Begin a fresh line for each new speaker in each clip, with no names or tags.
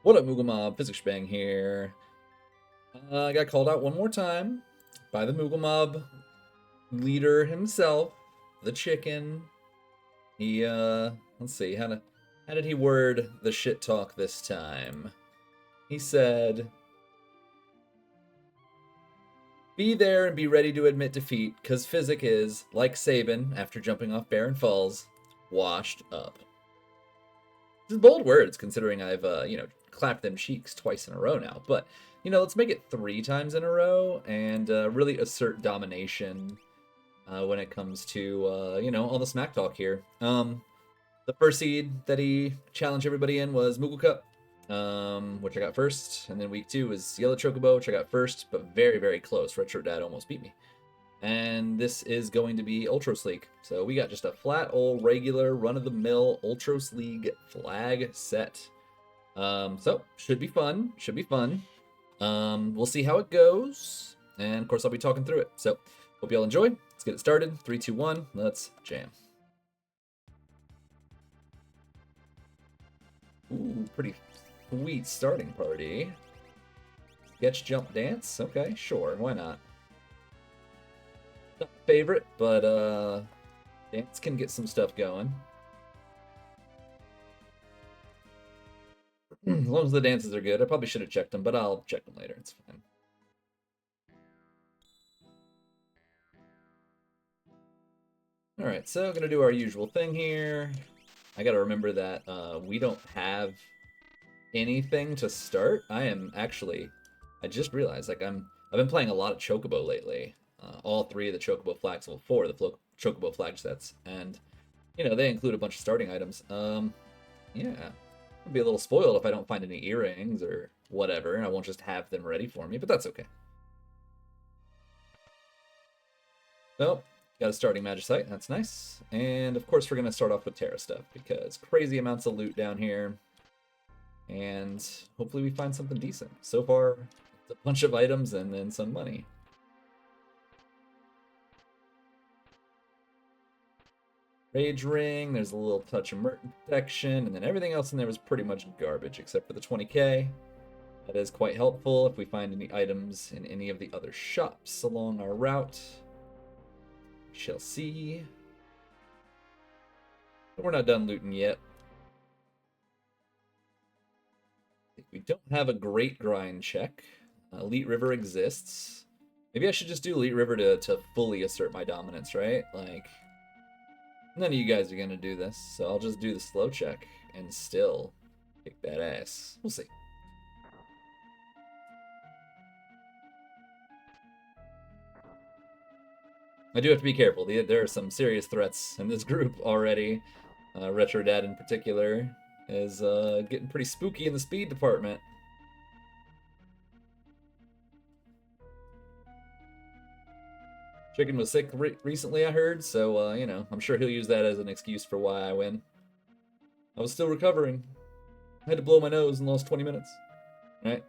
What up, Moogle Mob? Physics Bang here. I got called out one more time by the Moogle Mob leader himself, the chicken. He, let's see, how did he word the shit talk this time? He said, be there and be ready to admit defeat, because Physic is, like Sabin, after jumping off Barren Falls, washed up. This is bold words, considering I've, clapped them cheeks twice in a row now. But, let's make it 3 times in a row and really assert domination when it comes to, all the smack talk here. The first seed that he challenged everybody in was Moogle Cup, which I got first. And then week 2 was Yellow Chocobo, which I got first, but very, very close. Retro Dad almost beat me. And this is going to be Ultros League. So we got just a flat old regular run-of-the-mill Ultros League flag set. So should be fun. We'll see how it goes. And of course I'll be talking through it. So hope y'all enjoy. Let's get it started. 3, 2, 1, let's jam. Ooh, pretty sweet starting party. Sketch jump dance? Okay, sure, why not? Not my favorite, but dance can get some stuff going. As long as the dances are good. I probably should have checked them, but I'll check them later. It's fine. Alright, so I'm going to do our usual thing here. I got to remember that we don't have anything to start. I just realized, I've been playing a lot of Chocobo lately. All 3 of the Chocobo flags, well, 4 of the Chocobo flag sets, and, they include a bunch of starting items. Yeah. I'll be a little spoiled if I don't find any earrings or whatever, and I won't just have them ready for me, but that's okay. So, got a starting Magicite, that's nice. And of course we're going to start off with Terra stuff, because crazy amounts of loot down here. And hopefully we find something decent. So far, it's a bunch of items and then some money. Rage Ring, there's a little touch of Merton Protection, and then everything else in there was pretty much garbage, except for the 20k. That is quite helpful if we find any items in any of the other shops along our route. We shall see. But we're not done looting yet. We don't have a great grind check. Elite River exists. Maybe I should just do Elite River to fully assert my dominance, right? Like, none of you guys are going to do this, so I'll just do the slow check and still kick that ass. We'll see. I do have to be careful. There are some serious threats in this group already. Retro Dad in particular is getting pretty spooky in the speed department. Chicken was sick recently, I heard, so, I'm sure he'll use that as an excuse for why I win. I was still recovering. I had to blow my nose and lost 20 minutes. Right?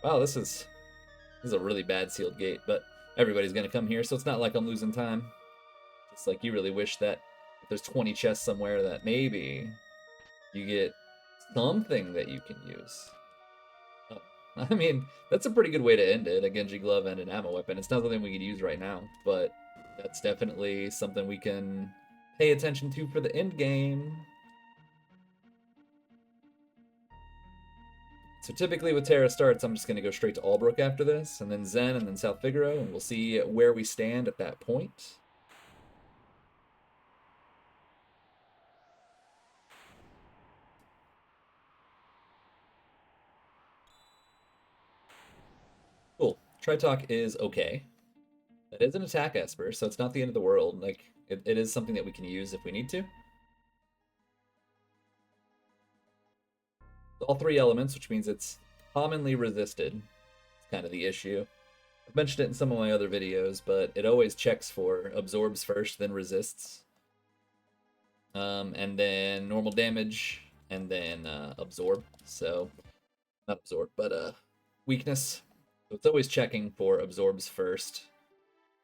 Wow, this is a really bad sealed gate, but everybody's gonna come here, so it's not like I'm losing time. It's like you really wish that if there's 20 chests somewhere that maybe you get something that you can use. Oh, I mean, that's a pretty good way to end it, a Genji Glove and an ammo weapon. It's not something we could use right now, but that's definitely something we can pay attention to for the end game. So typically with Terra starts, I'm just going to go straight to Albrook after this, and then Zen, and then South Figaro, and we'll see where we stand at that point. Cool. Tritalk is okay. It is an attack Esper, so it's not the end of the world. Like, it is something that we can use if we need to. All 3 elements, which means it's commonly resisted. It's kind of the issue. I've mentioned it in some of my other videos, but it always checks for absorbs first, then resists. And then normal damage, and then absorb. So, not absorb, but weakness. So it's always checking for absorbs first.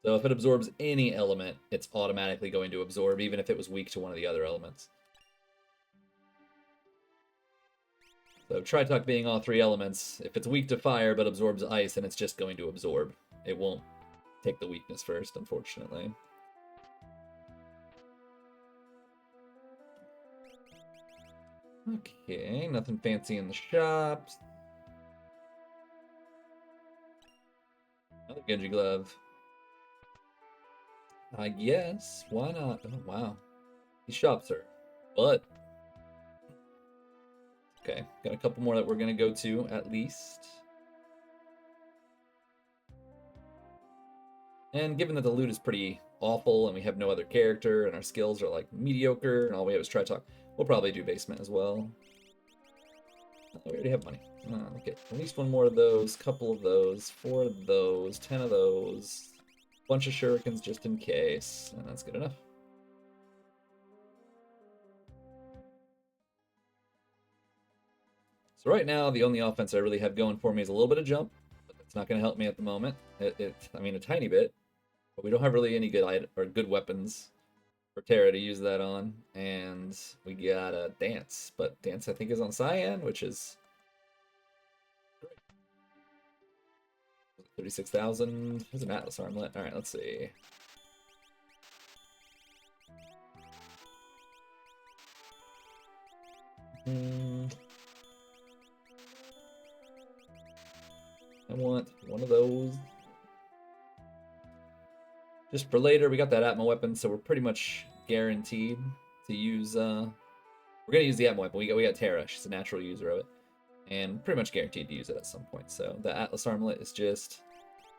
So if it absorbs any element, it's automatically going to absorb, even if it was weak to one of the other elements. So Tritalk being all three elements, if it's weak to fire but absorbs ice, then it's just going to absorb. It won't take the weakness first, unfortunately. Okay, nothing fancy in the shops. Another Genji glove. I guess. Why not? Oh, wow. These shops are... But... Okay, got a couple more that we're going to go to, at least. And given that the loot is pretty awful and we have no other character and our skills are like mediocre and all we have is Tritalk, we'll probably do basement as well. Oh, we already have money. Okay, at least one more of those, couple of those, 4 of those, 10 of those, bunch of shurikens just in case, and that's good enough. So right now, the only offense I really have going for me is a little bit of jump, but that's not going to help me at the moment. I mean, a tiny bit, but we don't have really any good weapons for Terra to use that on, and we got a Dance, but Dance I think is on Cyan, which is 36,000. There's an Atlas armlet. All right, let's see. I want one of those. Just for later, we got that Atmo weapon, so we're pretty much guaranteed to use. We're gonna use the Atmo weapon. We got Terra. She's a natural user of it, and pretty much guaranteed to use it at some point. So the Atlas armlet is just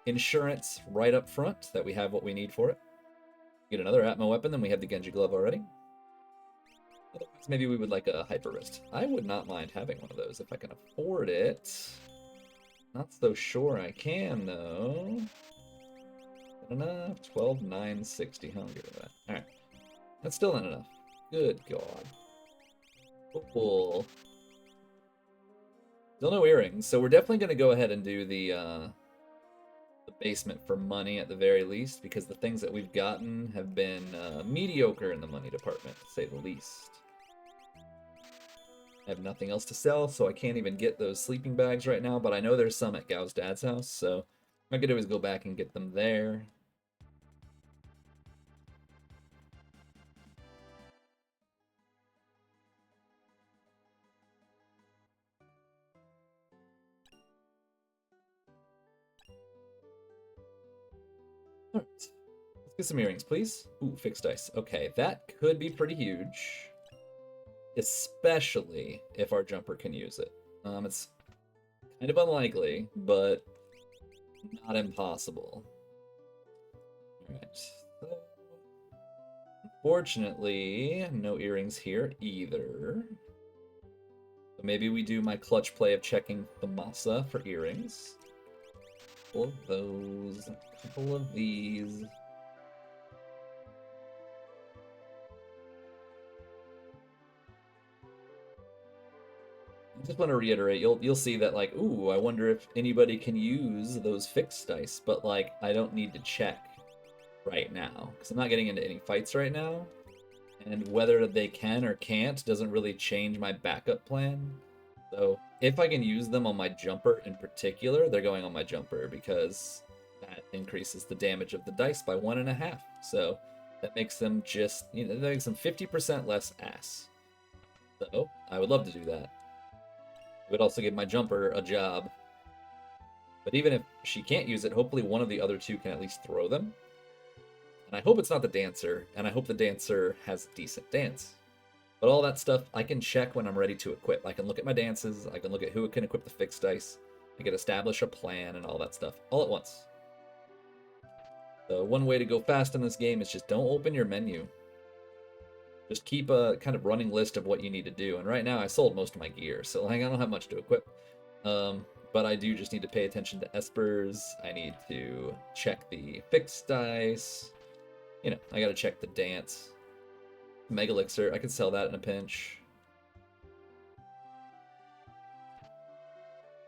insurance right up front that we have what we need for it. Get another Atmo weapon, then we have the Genji glove already. Otherwise, maybe we would like a Hyper Wrist. I would not mind having one of those if I can afford it. Not so sure I can though. Enough. 12,960. How good at that? All right, that's still not enough. Good God. Cool. Still no earrings, so we're definitely going to go ahead and do the basement for money at the very least, because the things that we've gotten have been mediocre in the money department, to say the least. I have nothing else to sell, so I can't even get those sleeping bags right now, but I know there's some at Gao's dad's house, so what I could do is go back and get them there. Alright. Let's get some earrings, please. Ooh, fixed dice. Okay, that could be pretty huge. Especially if our jumper can use it. It's kind of unlikely, but not impossible. Alright. So, unfortunately, no earrings here either. So maybe we do my clutch play of checking the masa for earrings. A couple of those, a couple of these. I just want to reiterate, you'll see that, like, ooh, I wonder if anybody can use those fixed dice, but like I don't need to check right now because I'm not getting into any fights right now, and whether they can or can't doesn't really change my backup plan. So if I can use them on my jumper in particular, they're going on my jumper because that increases the damage of the dice by 1.5. So that makes them just, that makes them 50% less ass. So I would love to do that. It would also give my jumper a job. But even if she can't use it, hopefully one of the other two can at least throw them. And I hope it's not the dancer, and I hope the dancer has decent dance. But all that stuff I can check when I'm ready to equip. I can look at my dances, I can look at who can equip the fixed dice, I can establish a plan and all that stuff all at once. So one way to go fast in this game is just don't open your menu. Just keep a kind of running list of what you need to do. And right now I sold most of my gear, so like I don't have much to equip. But I do just need to pay attention to espers. I need to check the fixed dice. I gotta check the dance. Mega Elixir, I could sell that in a pinch.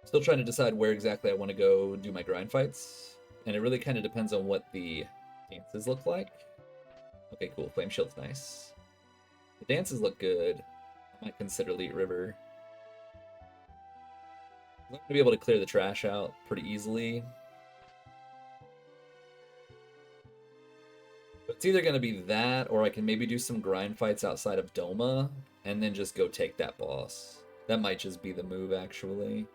Still trying to decide where exactly I want to go do my grind fights. And it really kind of depends on what the dances look like. Okay, cool. Flame Shield's nice. The dances look good. I might consider Leet River. I'm going to be able to clear the trash out pretty easily. But it's either going to be that, or I can maybe do some grind fights outside of Doma, and then just go take that boss. That might just be the move, actually.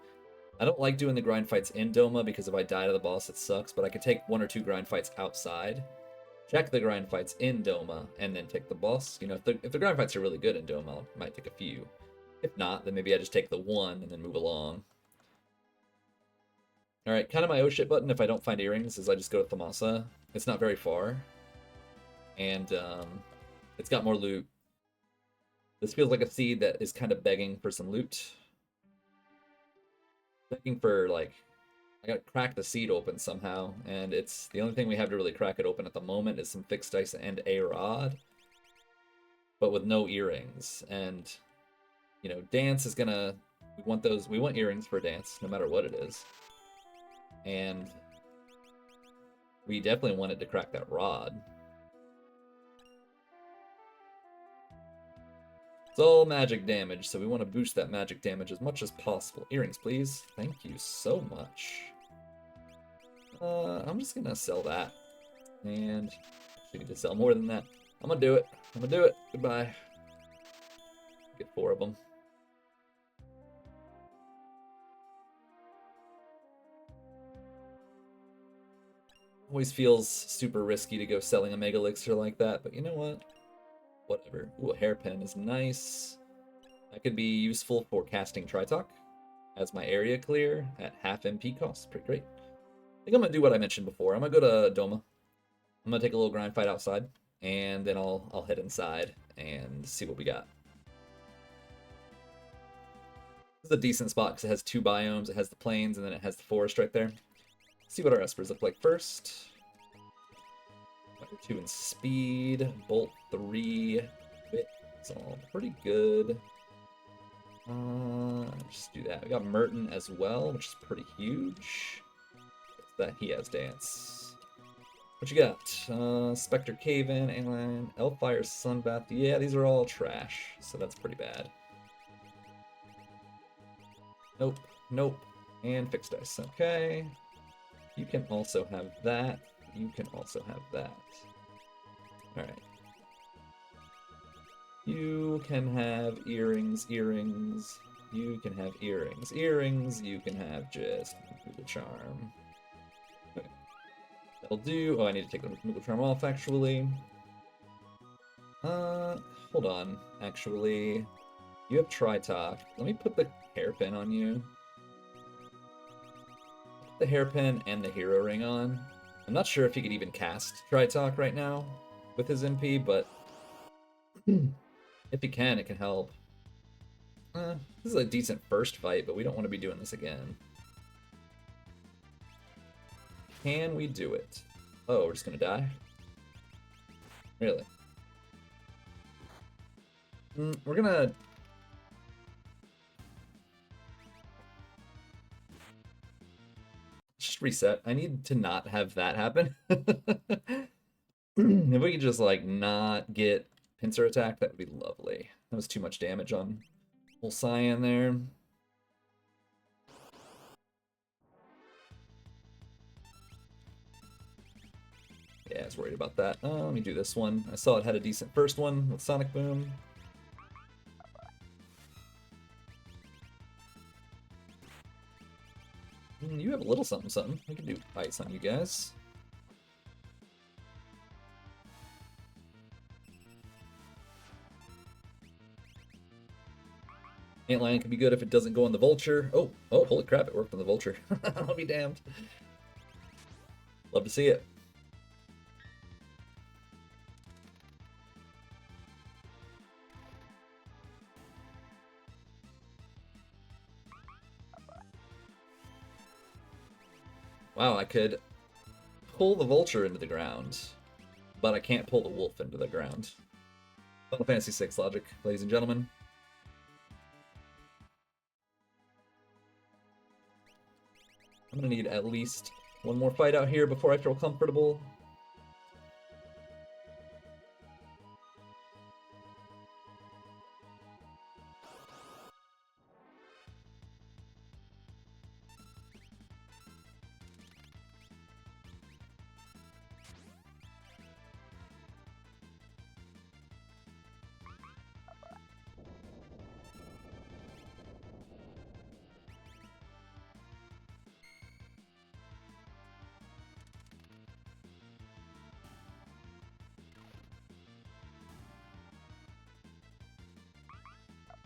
I don't like doing the grind fights in Doma, because if I die to the boss, it sucks, but I could take 1 or 2 grind fights outside, check the grind fights in Doma, and then take the boss. You know, if the grind fights are really good in Doma, I might take a few. If not, then maybe I just take the 1 and then move along. Alright, kind of my oh shit button if I don't find earrings is I just go to Thamasa. It's not very far. And it's got more loot. This feels like a seed that is kind of begging for some loot. Begging for, like, I gotta crack the seed open somehow, and it's the only thing we have to really crack it open at the moment is some fixed dice and a rod. But with no earrings. And, you know, dance is gonna... we want earrings for dance, no matter what it is. And we definitely wanted to crack that rod. It's all magic damage, so we want to boost that magic damage as much as possible. Earrings, please. Thank you so much. I'm just gonna sell that. And we need to sell more than that. I'm gonna do it. I'm gonna do it. Goodbye. Get 4 of them. Always feels super risky to go selling a Mega Elixir like that, but you know what? Whatever. Ooh, a hairpin is nice. That could be useful for casting Tritalk as my area clear at half MP cost. Pretty great. I think I'm gonna do what I mentioned before. I'm gonna go to Doma. I'm gonna take a little grind fight outside, and then I'll head inside and see what we got. This is a decent spot because it has 2 biomes. It has the plains, and then it has the forest right there. See what our espers look like first. 2 in speed, bolt 3, wit. It's all pretty good. Just do that. We got Merton as well, which is pretty huge. That he has dance. What you got? Spectre Cave-In, Alien, Elfire, Sunbath. Yeah, these are all trash, so that's pretty bad. Nope, nope, and fixed dice. Okay. You can also have that. You can also have that. Alright. You can have earrings, earrings. You can have earrings, earrings. You can have just Moogle Charm. Okay. That'll do. Oh, I need to take the Moogle Charm off, actually. Hold on. Actually, you have Tritalk. Let me put the hairpin on you. The hairpin and the hero ring on. I'm not sure if he could even cast Tritalk right now with his MP, but if he can, it can help. This is a decent first fight, but we don't want to be doing this again. Can we do it? Oh, we're just gonna die? Really? We're gonna... just reset. I need to not have that happen. If we could just, like, not get pincer attack, that would be lovely. That was too much damage on old Cyan there. Yeah, I was worried about that. Let me do this one. I saw it had a decent first one with Sonic Boom. You have a little something something. I can do ice on you guys. Antlion can be good if it doesn't go on the Vulture. Oh, holy crap, it worked on the Vulture. I'll be damned. Love to see it. Wow, I could pull the Vulture into the ground, but I can't pull the Wolf into the ground. Final Fantasy VI logic, ladies and gentlemen. I'm gonna need at least one more fight out here before I feel comfortable.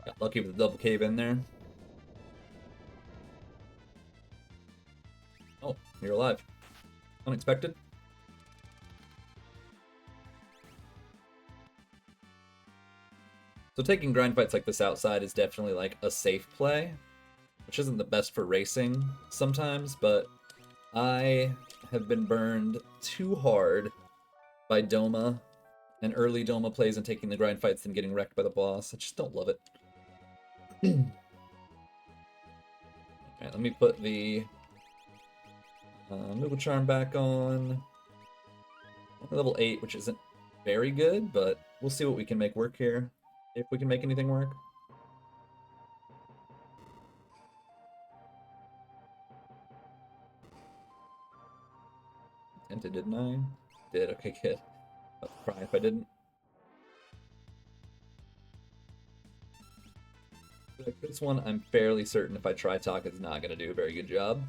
Got lucky with the double cave in there. Oh, you're alive. Unexpected. So taking grind fights like this outside is definitely like a safe play, which isn't the best for racing sometimes, but I have been burned too hard by Doma and early Doma plays and taking the grind fights and getting wrecked by the boss. I just don't love it. Alright, let me put the Noble Charm back on. Level 8, which isn't very good, but we'll see what we can make work here. If we can make anything work. Entered, didn't I? Did, okay, good. I'd cry if I didn't. Like this one, I'm fairly certain if I try talk, it's not going to do a very good job.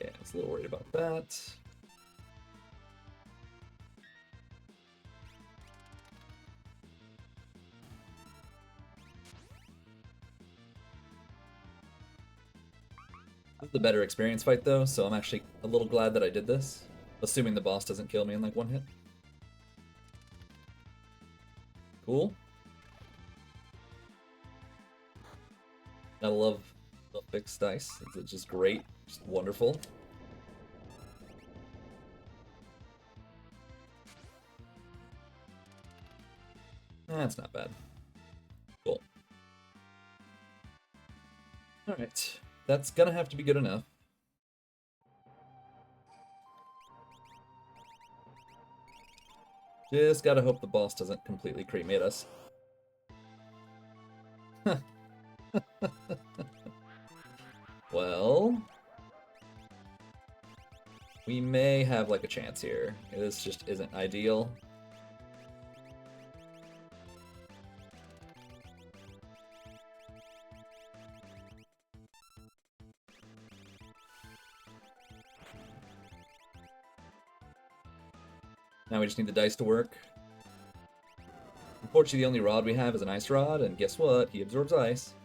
Yeah, I was a little worried about that. This is the better experience fight though, so I'm actually a little glad that I did this. Assuming the boss doesn't kill me in like one hit. Cool. Gotta love the fixed dice. It's just great, just wonderful. That's not bad. Cool. Alright, that's gonna have to be good enough. Just gotta hope the boss doesn't completely cremate us. Well, we may have like a chance here. This just isn't ideal. Now we just need the dice to work. Unfortunately, the only rod we have is an ice rod, and guess what? He absorbs ice.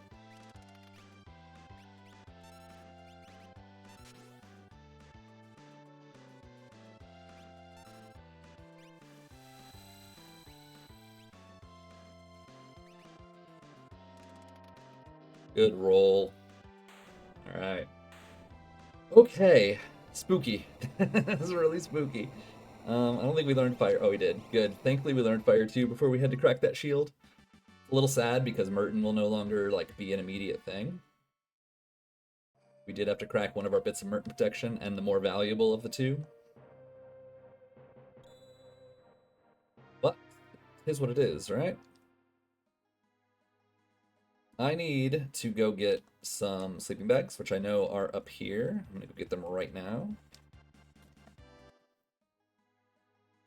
Good roll. Alright. Okay. Spooky. This is really spooky. I don't think we learned fire. Oh, we did. Good. Thankfully, we learned fire too before we had to crack that shield. A little sad because Merton will no longer like be an immediate thing. We did have to crack one of our bits of Merton protection and the more valuable of the two. But here's what it is, right? I need to go get some sleeping bags, which I know are up here. I'm gonna go get them right now.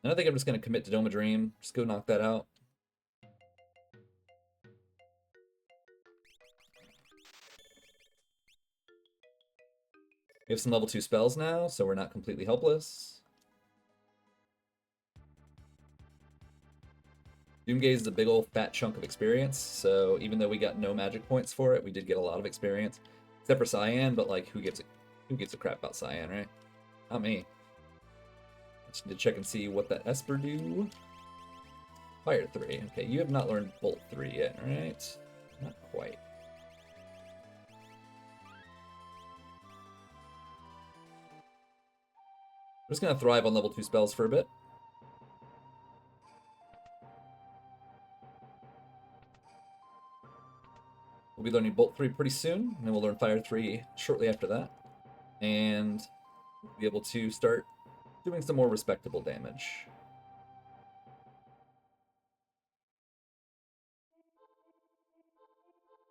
And I think I'm just gonna commit to Doma Dream. Just go knock that out. We have some level 2 spells now, so we're not completely helpless. Doomgaze is a big old fat chunk of experience, so even though we got no magic points for it, we did get a lot of experience. Except for Cyan, but like, who gives a crap about Cyan, right? Not me. Just need to check and see what that Esper do. Fire 3. Okay, you have not learned Bolt 3 yet, right? Not quite. I'm just gonna thrive on level 2 spells for a bit. We'll be learning Bolt 3 pretty soon, and then we'll learn Fire 3 shortly after that. And we'll be able to start doing some more respectable damage.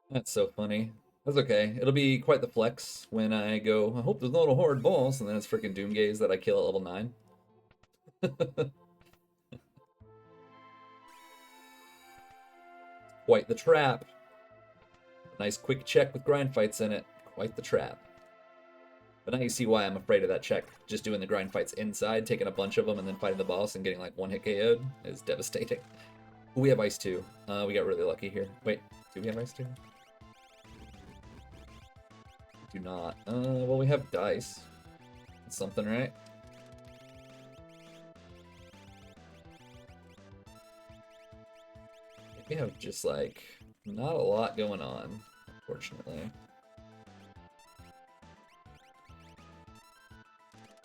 That's so funny. That's okay. It'll be quite the flex when I go, I hope there's not a horde boss, and then it's freaking Doomgaze that I kill at level 9. Quite the trap. Nice quick check with grind fights in it. Quite the trap. But now you see why I'm afraid of that check. Just doing the grind fights inside, taking a bunch of them, and then fighting the boss and getting like one hit KO'd is devastating. Ooh, we have ice too. We got really lucky here. Wait, do we have ice too? Do not. Well, we have dice. That's something, right? We have just like not a lot going on, unfortunately.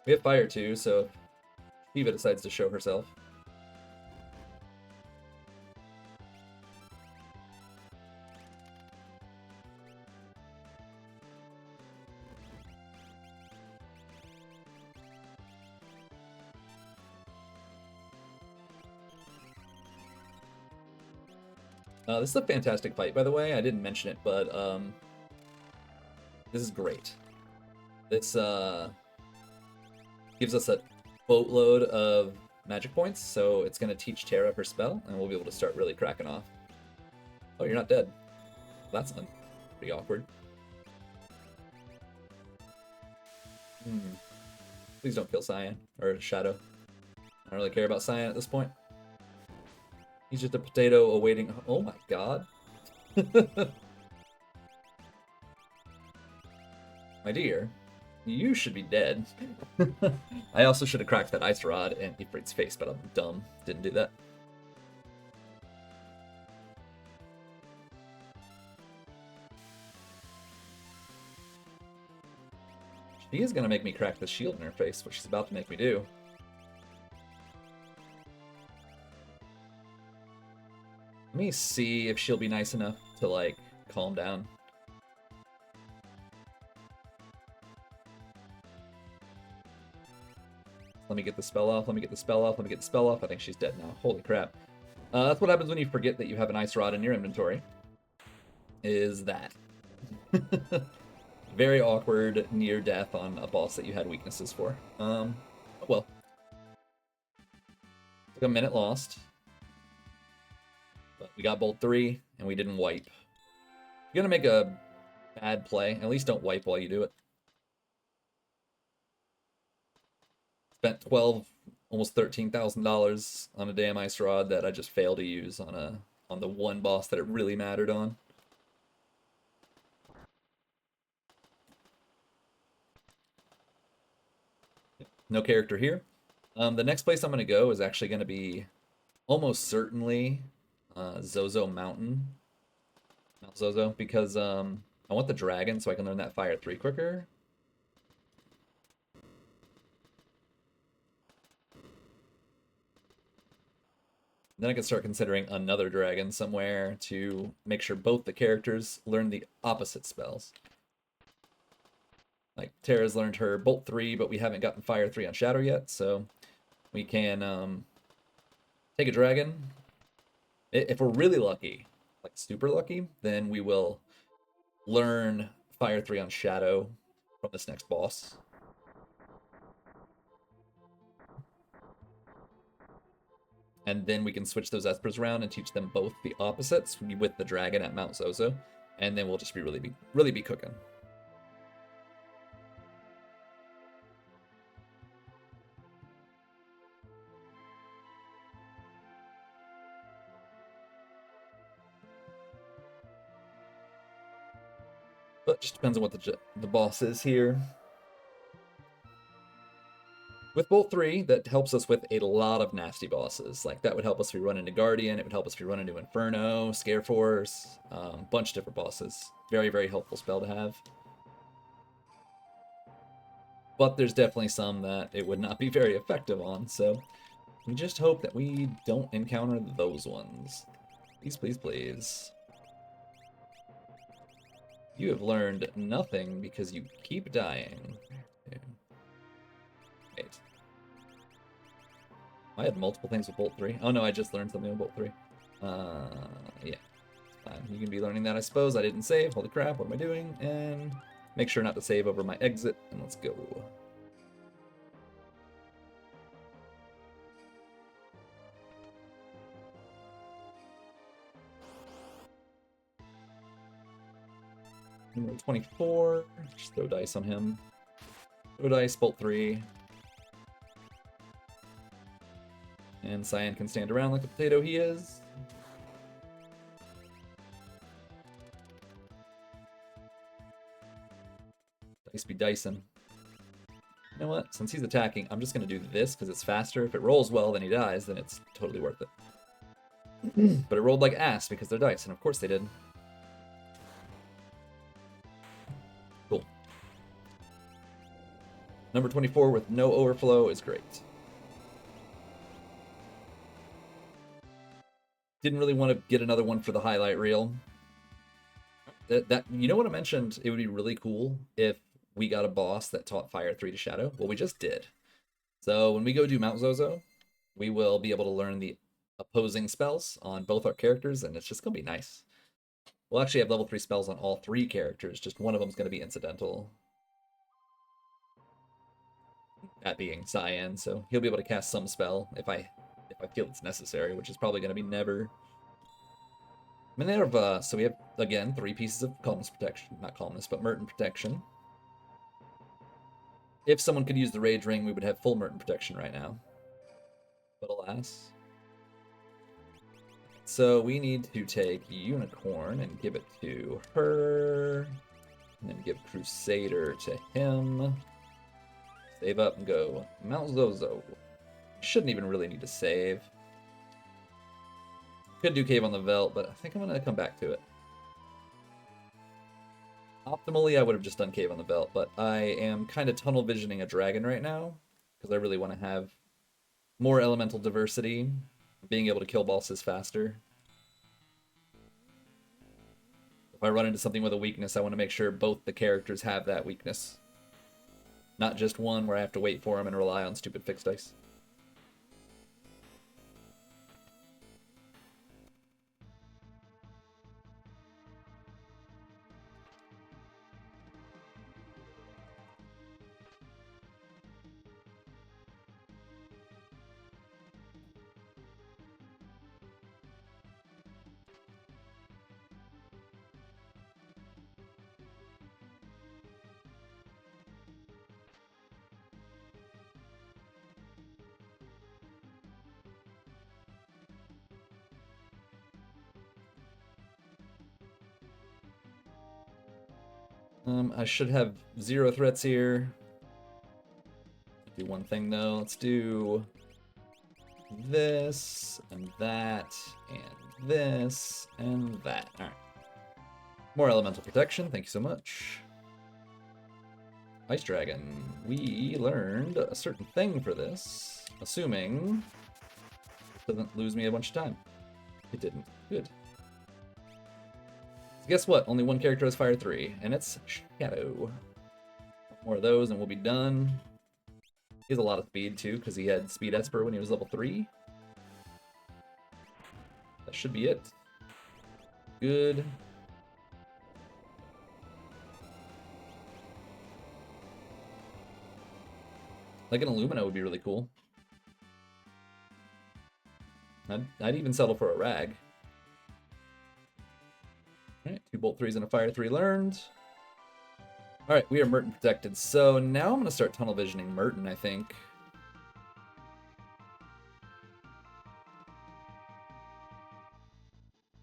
We have fire too, so if Eva decides to show herself. This is a fantastic fight, by the way. I didn't mention it, but this is great. This gives us a boatload of magic points, so it's going to teach Terra her spell, and we'll be able to start really cracking off. Oh, you're not dead. That's pretty awkward. Please don't kill Cyan, or Shadow. I don't really care about Cyan at this point. He's just a potato awaiting... Oh my god. My dear, you should be dead. I also should have cracked that ice rod in Ifrit's face, but I'm dumb. Didn't do that. She is gonna make me crack the shield in her face, which she's about to make me do. Let me see if she'll be nice enough to, like, calm down. Let me get the spell off, let me get the spell off, let me get the spell off. I think she's dead now. Holy crap. That's what happens when you forget that you have an ice rod in your inventory. Is that. Very awkward near death on a boss that you had weaknesses for. Oh well. Took a minute lost. But we got Bolt 3, and we didn't wipe. If you're gonna make a bad play, at least don't wipe while you do it. Spent almost $13,000 on a damn ice rod that I just failed to use on the one boss that it really mattered on. No character here. The next place I'm gonna go is actually gonna be almost certainly Zozo Mountain. Mount Zozo, because I want the dragon so I can learn that Fire 3 quicker. Then I can start considering another dragon somewhere to make sure both the characters learn the opposite spells. Like, Terra's learned her Bolt 3, but we haven't gotten Fire 3 on Shadow yet, so we can take a dragon. If we're really lucky, like super lucky, then we will learn Fire 3 on Shadow from this next boss. And then we can switch those Espers around and teach them both the opposites with the dragon at Mount Zozo. And then we'll just be really be cooking. But it just depends on what the boss is here. With Bolt 3, that helps us with a lot of nasty bosses. Like, that would help us if we run into Guardian, it would help us if we run into Inferno, Scare Force, bunch of different bosses. Very, very helpful spell to have. But there's definitely some that it would not be very effective on, so we just hope that we don't encounter those ones. Please, please, please. You have learned nothing because you keep dying. Wait. I had multiple things with Bolt 3. Oh no, I just learned something with Bolt 3. Yeah. Fine. You can be learning that, I suppose. I didn't save. Holy crap, what am I doing? And make sure not to save over my exit, and let's go. Number 24. Just throw dice on him. Throw dice, bolt 3. And Cyan can stand around like the potato he is. Dice be dicing. You know what? Since he's attacking, I'm just going to do this because it's faster. If it rolls well, then he dies, then it's totally worth it. But it rolled like ass because they're dice, and of course they did. Cool. Number 24 with no overflow is great. Didn't really want to get another one for the highlight reel. That you know what I mentioned? It would be really cool if we got a boss that taught Fire 3 to Shadow. Well, we just did. So when we go do Mount Zozo, we will be able to learn the opposing spells on both our characters, and it's just going to be nice. We'll actually have level 3 spells on all 3 characters, just one of them is going to be incidental. That being Cyan, so he'll be able to cast some spell if I feel it's necessary, which is probably going to be never. Minerva, so we have, again, 3 pieces of calmness protection. Not calmness, but Merton protection. If someone could use the Rage Ring, we would have full Merton protection right now. But alas. So we need to take Unicorn and give it to her. And then give Crusader to him. Save up and go Mount Zozo. Shouldn't even really need to save. Could do Cave on the Veldt, but I think I'm going to come back to it. Optimally, I would have just done Cave on the Veldt, but I am kind of tunnel visioning a dragon right now, because I really want to have more elemental diversity, being able to kill bosses faster. If I run into something with a weakness, I want to make sure both the characters have that weakness. Not just one where I have to wait for them and rely on stupid fixed dice. I should have 0 threats here. Do one thing though. Let's do this and that and this and that. All right. More elemental protection. Thank you so much. Ice Dragon. We learned a certain thing for this, assuming it doesn't lose me a bunch of time. It didn't. Good. So guess what? Only one character has Fire 3, and it's Shadow. More of those and we'll be done. He has a lot of speed too, because he had Speed Esper when he was level 3. That should be it. Good. Like an Illumina would be really cool. I'd even settle for a Rag. Alright, 2 Bolt 3s and a Fire 3 learned. Alright, we are Merton protected. So now I'm going to start tunnel visioning Merton, I think.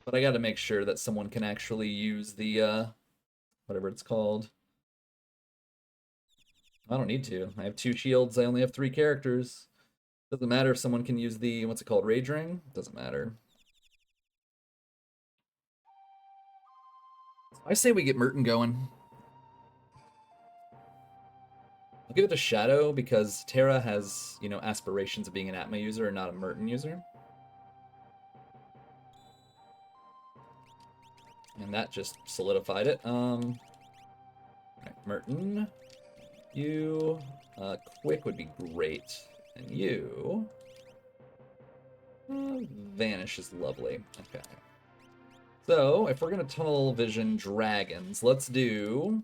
But I got to make sure that someone can actually use the, whatever it's called. I don't need to. I have 2 shields. I only have 3 characters. Doesn't matter if someone can use the, what's it called, Rage Ring? Doesn't matter. I say we get Merton going. I'll give it to Shadow because Terra has, you know, aspirations of being an Atma user and not a Merton user. And that just solidified it. Right, Merton. You, Quick would be great. And you, Vanish is lovely. Okay. So, if we're going to tunnel vision dragons, let's do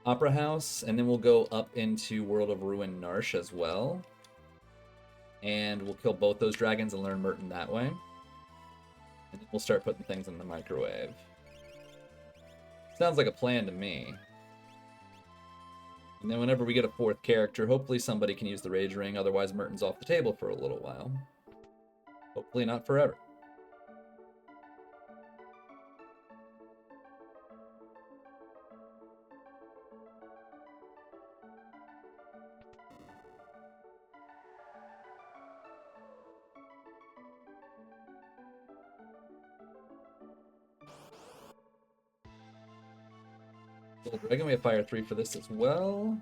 Opera House, and then we'll go up into World of Ruin Narsh as well. And we'll kill both those dragons and learn Merton that way. And then we'll start putting things in the microwave. Sounds like a plan to me. And then whenever we get a fourth character, hopefully somebody can use the Rage Ring, otherwise Merton's off the table for a little while. Hopefully not forever. Little Dragon, we have Fire 3 for this as well.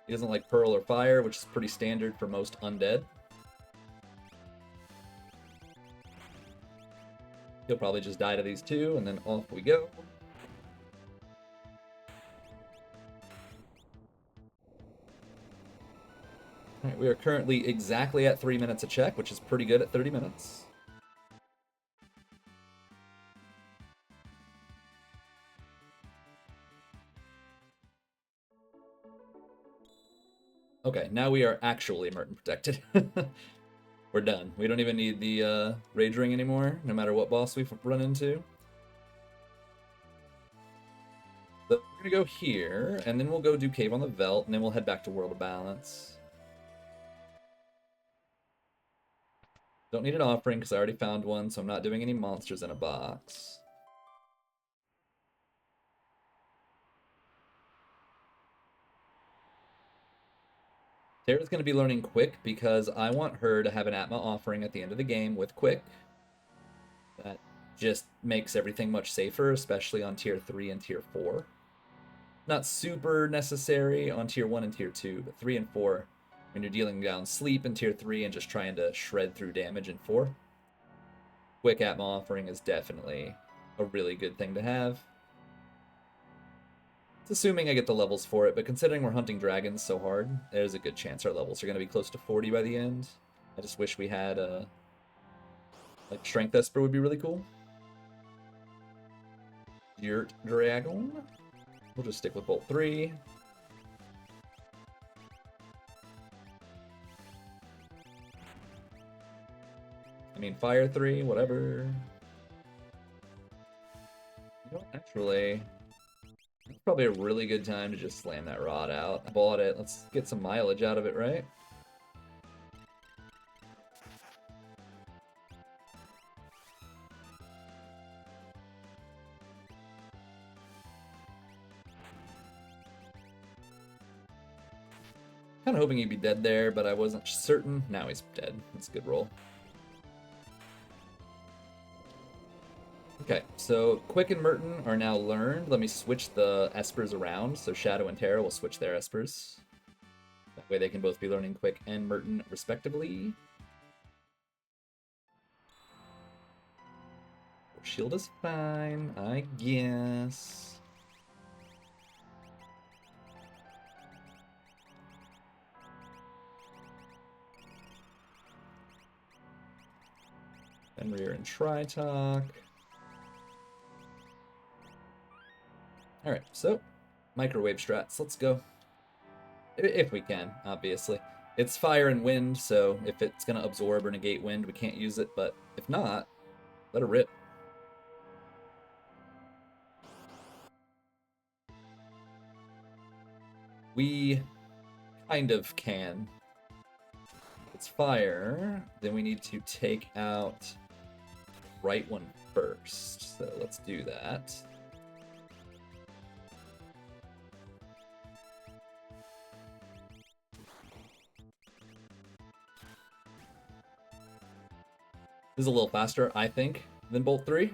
He doesn't like Pearl or Fire, which is pretty standard for most undead. He'll probably just die to these two, and then off we go. Alright, we are currently exactly at 3 minutes a check, which is pretty good at 30 minutes. Okay, now we are actually Merton protected. We're done. We don't even need the Rage Ring anymore, no matter what boss we run into. So we're gonna go here, and then we'll go do Cave on the Veldt, and then we'll head back to World of Balance. Don't need an offering, because I already found one, so I'm not doing any monsters in a box. Tara's going to be learning Quick because I want her to have an Atma offering at the end of the game with Quick. That just makes everything much safer, especially on Tier 3 and Tier 4. Not super necessary on Tier 1 and Tier 2, but 3 and 4, when you're dealing down sleep in Tier 3 and just trying to shred through damage in 4. Quick Atma offering is definitely a really good thing to have. It's assuming I get the levels for it, but considering we're hunting dragons so hard, there's a good chance our levels are going to be close to 40 by the end. I just wish we had like Strength Esper would be really cool. Yurt Dragon. We'll just stick with Bolt 3. I mean, Fire 3, whatever. You know, actually, it's probably a really good time to just slam that rod out. I bought it. Let's get some mileage out of it, right? Kind of hoping he'd be dead there, but I wasn't certain. Now he's dead. That's a good roll. Okay, so Quick and Merton are now learned. Let me switch the Espers around, so Shadow and Terra will switch their Espers. That way they can both be learning Quick and Merton respectively. Shield is fine, I guess. Fenrir and Tritalk. Alright, so microwave strats, let's go. If we can, obviously. It's fire and wind, so if it's going to absorb or negate wind, we can't use it, but if not, let it rip. We kind of can. If it's fire, then we need to take out the right one first, so let's do that. This is a little faster, I think, than Bolt 3.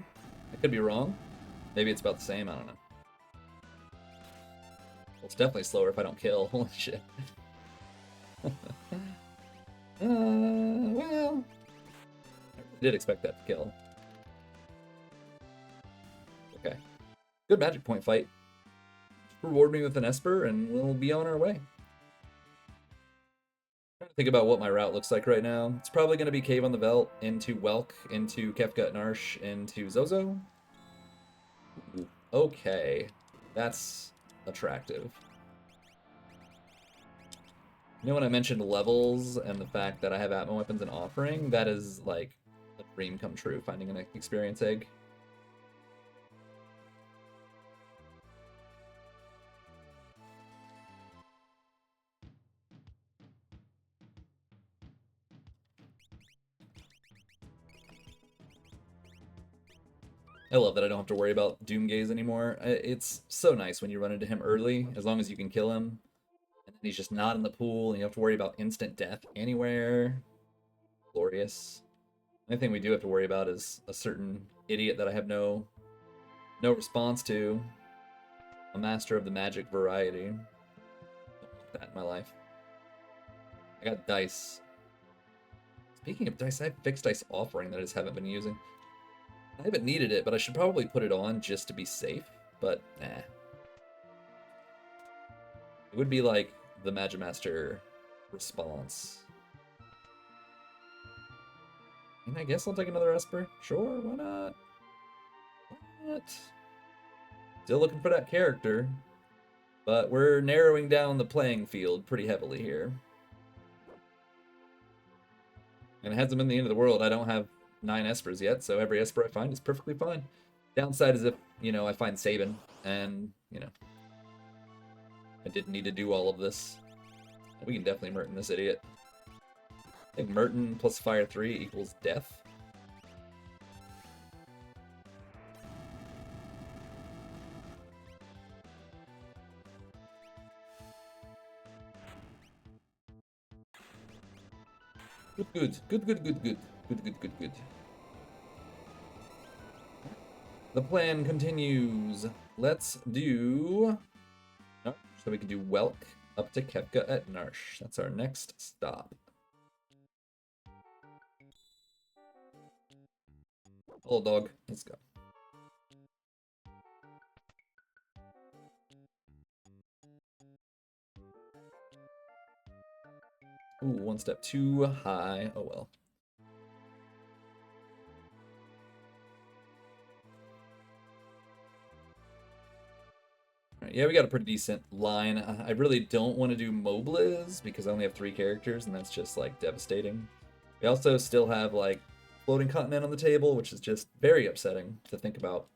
I could be wrong. Maybe it's about the same, I don't know. Well, it's definitely slower if I don't kill. Holy shit. Well, I did expect that to kill. Okay. Good magic point fight. Just reward me with an Esper and we'll be on our way. Trying to think about what my route looks like right now. It's probably going to be Cave on the Veldt, into Welk, into Kefka Narsh, into Zozo. Ooh, okay. That's attractive. You know when I mentioned levels and the fact that I have Atma weapons and offering? That is like a dream come true, finding an experience egg. I love that I don't have to worry about Doomgaze anymore. It's so nice when you run into him early, as long as you can kill him. And then he's just not in the pool, and you have to worry about instant death anywhere. Glorious. The only thing we do have to worry about is a certain idiot that I have no response to. A master of the magic variety. Don't want that in my life. I got dice. Speaking of dice, I have fixed dice offering that I just haven't been using. I haven't needed it, but I should probably put it on just to be safe. But nah. It would be like the Magimaster response. And I guess I'll take another Esper. Sure, why not? Why not? Still looking for that character. But we're narrowing down the playing field pretty heavily here. And it hasn't been the end of the world. I don't have 9 Espers yet, so every Esper I find is perfectly fine. Downside is if, I find Sabin, and, I didn't need to do all of this. We can definitely Merton this idiot. I think Merton plus Fire 3 equals death. Good. The plan continues. Let's do... Oh, so we can do Welk up to Kefka at Narsh. That's our next stop. Hello, dog. Let's go. Ooh, one step too high. Oh well. Alright, yeah, we got a pretty decent line. I really don't want to do Mobliz because I only have 3 characters, and that's just, like, devastating. We also still have, like, Floating Continent on the table, which is just very upsetting to think about.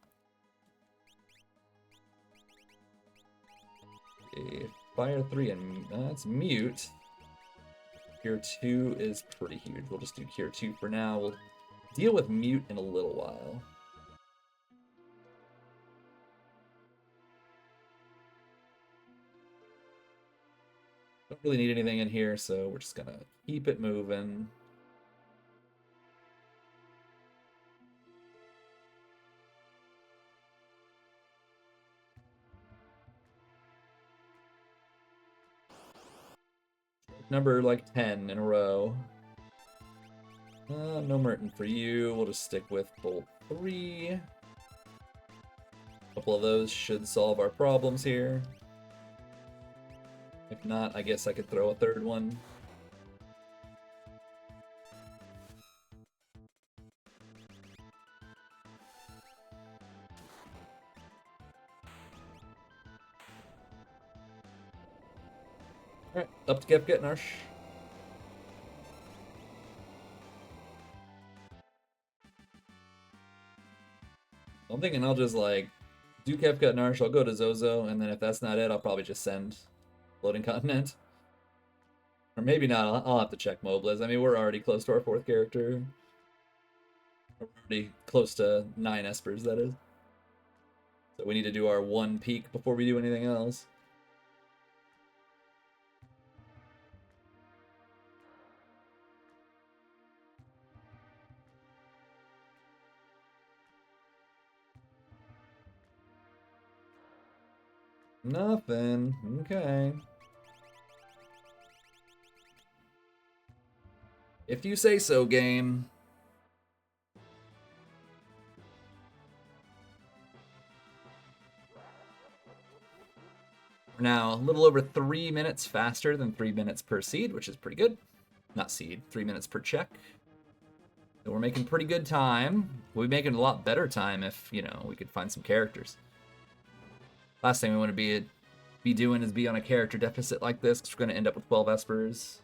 Okay, Fire 3 and that's Mute. Cure 2 is pretty huge. We'll just do Cure 2 for now. We'll deal with Mute in a little while. Don't really need anything in here, so we're just gonna keep it moving. Number like 10 in a row. No Merton for you. We'll just stick with Bolt 3. A couple of those should solve our problems here. If not, I guess I could throw a third one. Alright, up to Kefka Narsh. I'm thinking I'll just, like, do Kefka Narsh, I'll go to Zozo, and then if that's not it, I'll probably just send Floating Continent. Or maybe not, I'll have to check Mobliz. I mean, we're already close to our 4th character. We're already close to 9 Espers, that is. So we need to do our 1 peak before we do anything else. Nothing. Okay. If you say so, game. We're now a little over 3 minutes faster than 3 minutes per seed, which is pretty good. Not seed, 3 minutes per check. So we're making pretty good time. We'll be making a lot better time if, we could find some characters. Last thing we want to be doing is be on a character deficit like this, because we're going to end up with 12 Espers.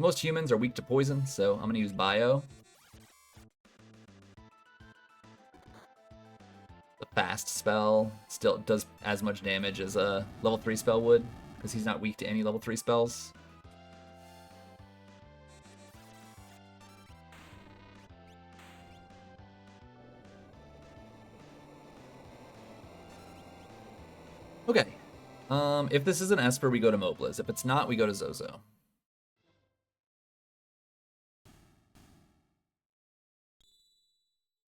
Most humans are weak to poison, so I'm gonna use Bio. The fast spell still does as much damage as a level 3 spell would, because he's not weak to any level 3 spells. Okay. If this is an Esper, we go to Mobliz. If it's not, we go to Zozo.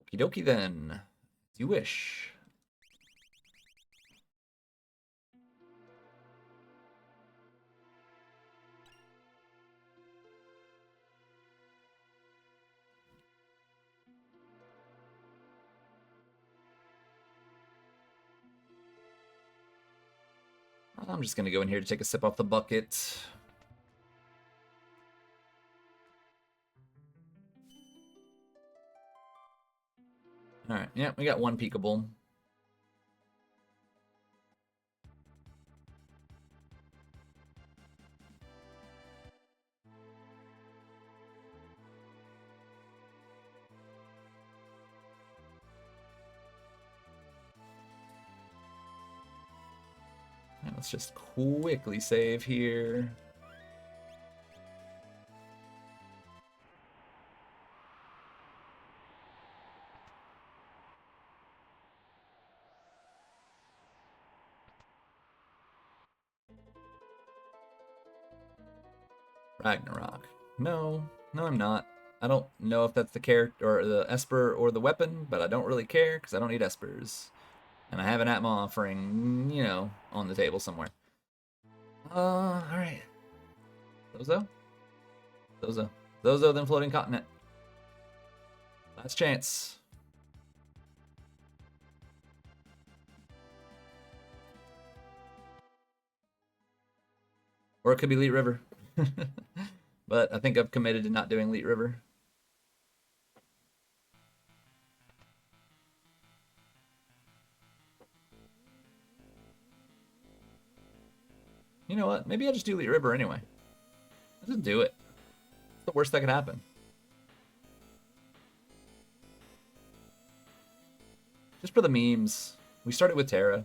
Okie dokie then. As you wish. I'm just gonna go in here to take a sip off the bucket. Alright, yeah, we got one peekable. Yeah, let's just quickly save here. Ragnarok. No, I'm not. I don't know if that's the character or the Esper or the weapon, but I don't really care because I don't need Espers. And I have an Atma offering, you know, on the table somewhere. Alright. Zozo? Zozo, then Floating Continent. Last chance. Or it could be Leet River. But I think I've committed to not doing Leet River. You know what? Maybe I just do Leet River anyway. Let's just do it. What's the worst that could happen? Just for the memes. We started with Terra.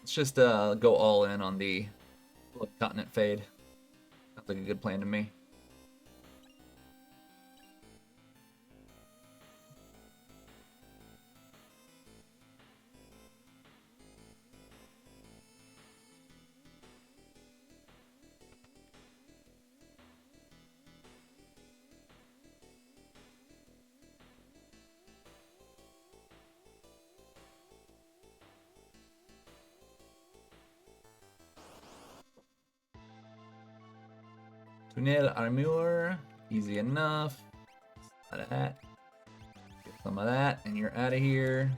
Let's just go all in on the continent fade. Sounds like a good plan to me. Tunnel Armure, easy enough. Out of that. Get some of that, and you're out of here.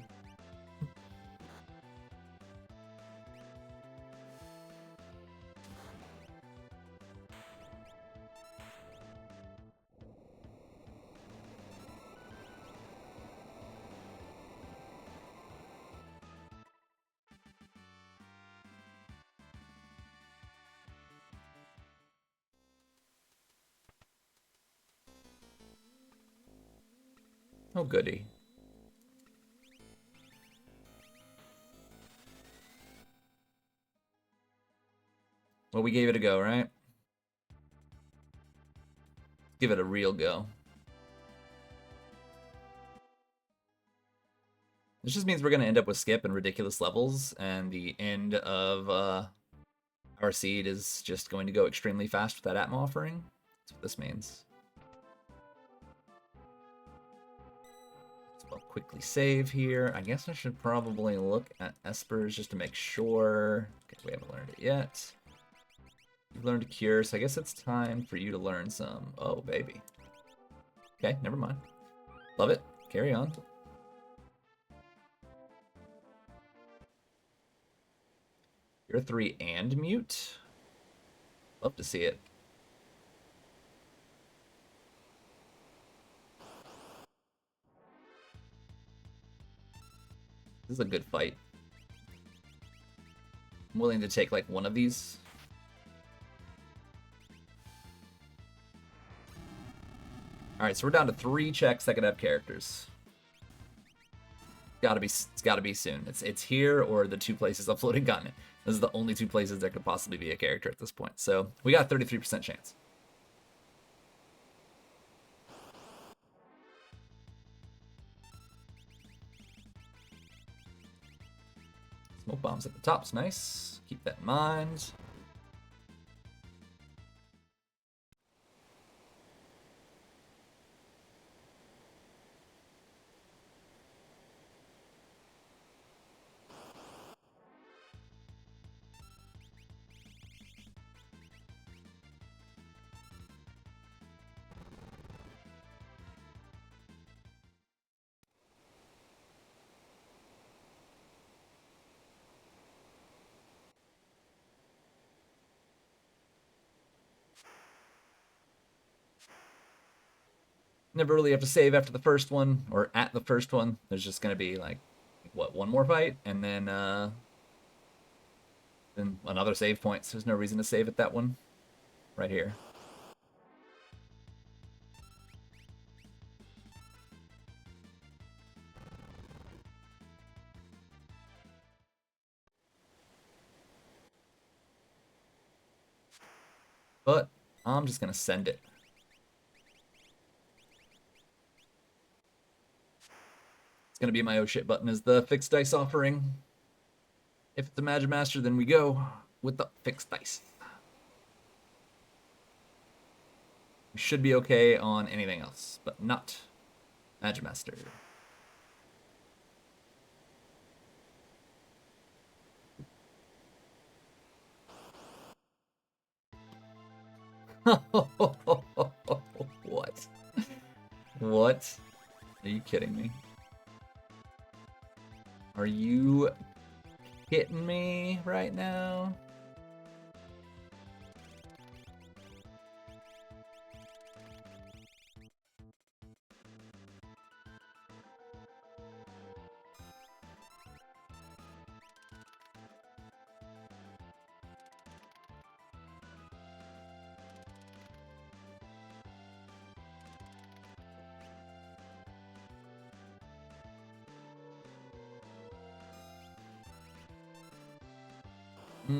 Oh, goody. Well, we gave it a go, right? Give it a real go. This just means we're going to end up with skip and ridiculous levels, and the end of our seed is just going to go extremely fast with that Atma offering. That's what this means. So I'll quickly save here. I guess I should probably look at Espers just to make sure. Okay, we haven't learned it yet. You've learned a cure, so I guess it's time for you to learn some. Oh, baby. Okay, never mind. Love it. Carry on. You're 3 and mute? Love to see it. This is a good fight. I'm willing to take like one of these. Alright, so we're down to 3 checks that could have characters. It's gotta be soon. It's here or the 2 places on Floating Continent. Those are the only 2 places there could possibly be a character at this point. So we got a 33% chance. Smoke bombs at the top's nice. Keep that in mind. Never really have to save after the first one, or at the first one. There's just gonna be like, what, one more fight, and then another save point. So there's no reason to save at that one, right here. But I'm just gonna send it. Gonna be my oh shit button is the fixed dice offering. If it's a Magic Master, then we go with the fixed dice. We should be okay on anything else, but not Magic Master. What? What? Are you kidding me? Are you kidding me right now?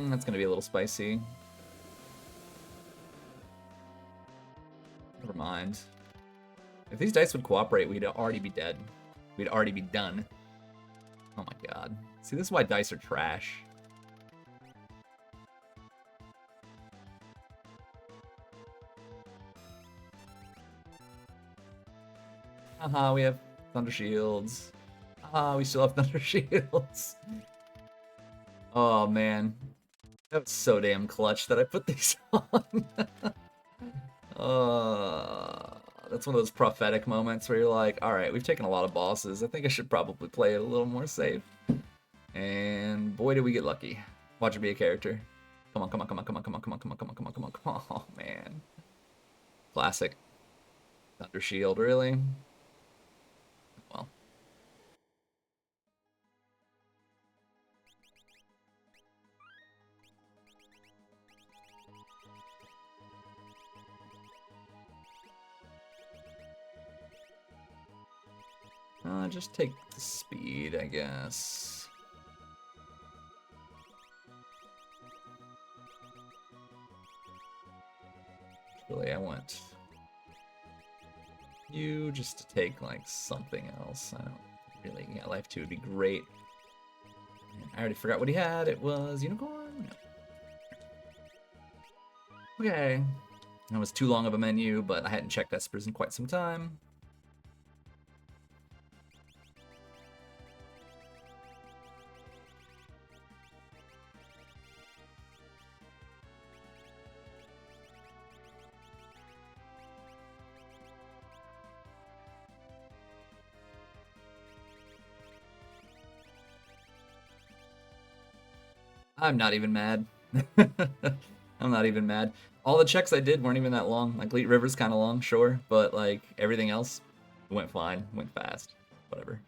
That's gonna be a little spicy. Never mind. If these dice would cooperate, we'd already be dead. We'd already be done. Oh my god. See, this is why dice are trash. Haha, we have Thunder Shields. Haha, we still have Thunder Shields. Oh man. That was so damn clutch that I put these on. That's one of those prophetic moments where you're like, alright, we've taken a lot of bosses. I think I should probably play it a little more safe. And boy, did we get lucky. Watch it be a character. Come on, come on, come on, come on, come on, come on, come on, come on, come on, come on, come on. Oh, man. Classic. Thunder Shield, really? Well. Just take the speed, I guess. Really, I want you just to take, like, something else. I don't really... Yeah, Life 2 would be great. I already forgot what he had. It was Unicorn? No. Okay. That was too long of a menu, but I hadn't checked Espers in quite some time. I'm not even mad. I'm not even mad. All the checks I did weren't even that long. Like, Leet River's kind of long, sure, but, like, everything else went fine, went fast, whatever.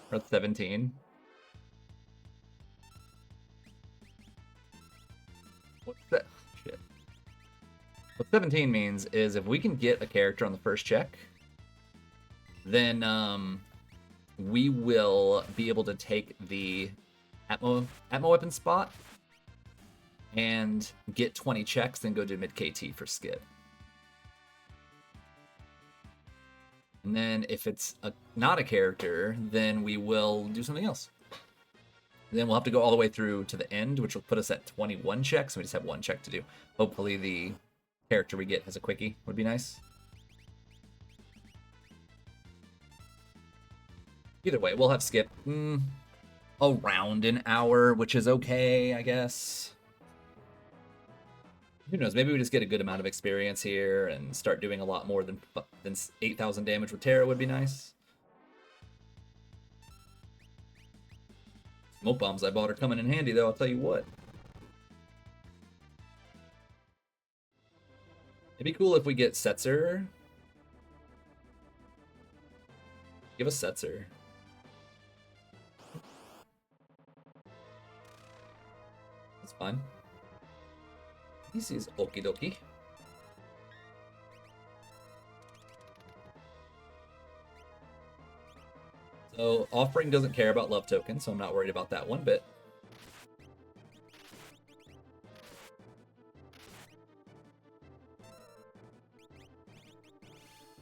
We're at 17. What's that? Shit. What 17 means is if we can get a character on the first check, then we will be able to take the Atmo weapon spot and get 20 checks, then go do mid KT for skip. And then if it's not a character, then we will do something else. Then we'll have to go all the way through to the end, which will put us at 21 checks. We just have one check to do. Hopefully the character we get has a quickie. Would be nice. Either way, we'll have skip around an hour, which is okay, I guess. Who knows? Maybe we just get a good amount of experience here and start doing a lot more than 8,000 damage with Terra would be nice. Smoke bombs I bought are coming in handy, though, I'll tell you what. It'd be cool if we get Setzer. Give us Setzer. That's fine. He sees okie dokie. So Offspring doesn't care about love tokens, so I'm not worried about that one bit.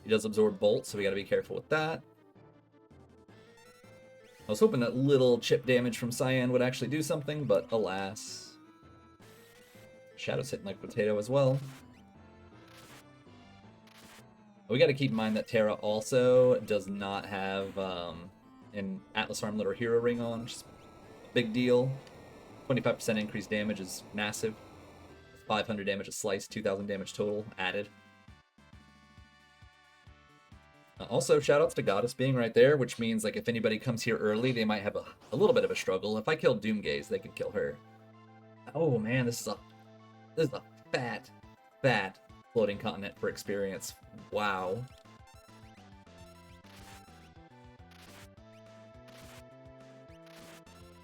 He does absorb bolt, so we gotta be careful with that. I was hoping that little chip damage from Cyan would actually do something, but alas. Shadow's hitting like potato as well. We got to keep in mind that Terra also does not have an Atlas Armlet or Hero Ring on, which is a big deal. 25% increased damage is massive. 500 damage a slice, 2,000 damage total added. Also, shoutouts to Goddess being right there, which means like if anybody comes here early, they might have a little bit of a struggle. If I kill Doomgaze, they could kill her. Oh man, this is a fat floating continent for experience. Wow.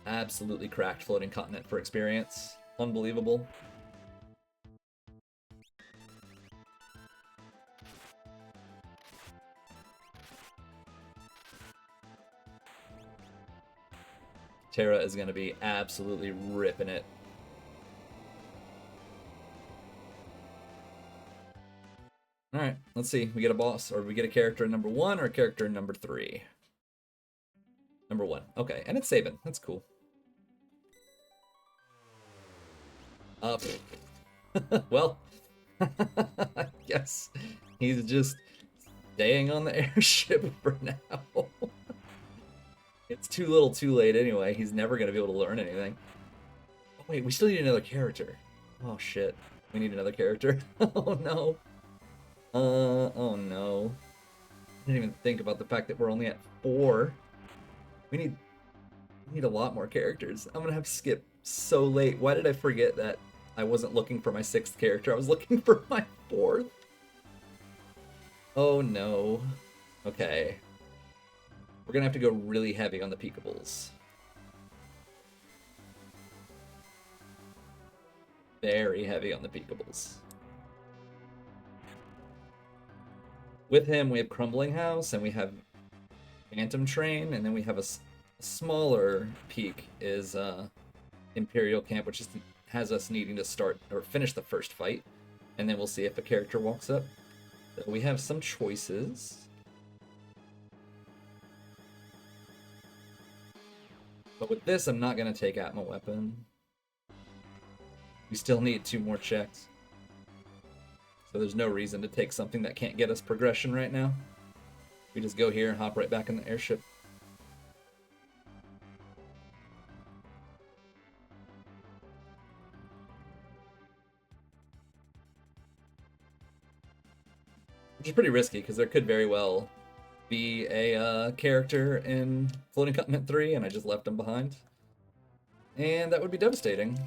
Absolutely cracked floating continent for experience. Unbelievable. Terra is going to be absolutely ripping it. Alright, let's see. We get a boss, or we get a character in number 1 or a character in number 3. Number 1. Okay, and it's Sabin. That's cool. Well, I guess he's just staying on the airship for now. It's too little too late anyway. He's never going to be able to learn anything. Oh, wait, we still need another character. Oh, shit. We need another character. Oh, no. Oh, no. I didn't even think about the fact that we're only at 4. We need a lot more characters. I'm going to have to skip so late. Why did I forget that I wasn't looking for my 6th character? I was looking for my 4th. Oh, no. Okay. We're going to have to go really heavy on the peakables. Very heavy on the peakables. With him, we have Crumbling House, and we have Phantom Train, and then we have a smaller peak is Imperial Camp, which has us needing to start or finish the first fight, and then we'll see if a character walks up. So we have some choices. But with this, I'm not going to take Atma Weapon. We still need 2 more checks. So there's no reason to take something that can't get us progression right now. We just go here and hop right back in the airship. Which is pretty risky, because there could very well be a character in Floating Continent 3, and I just left him behind. And that would be devastating.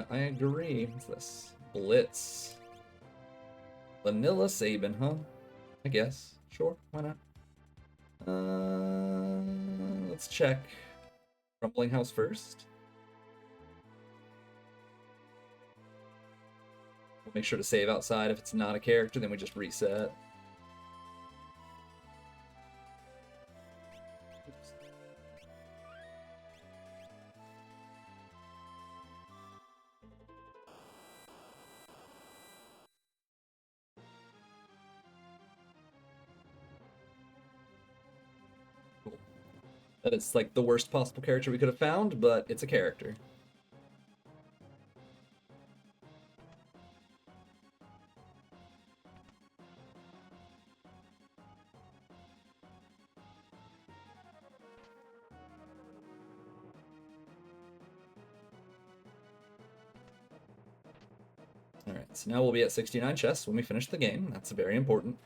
I agree. What's this? Blitz. Vanilla Sabin, huh? I guess. Sure, why not? Let's check Crumbling House first. We'll make sure to save outside. If it's not a character, then we just reset. Cool. That is like the worst possible character we could have found, but it's a character. Alright, so now we'll be at 69 chests when we finish the game. That's very important.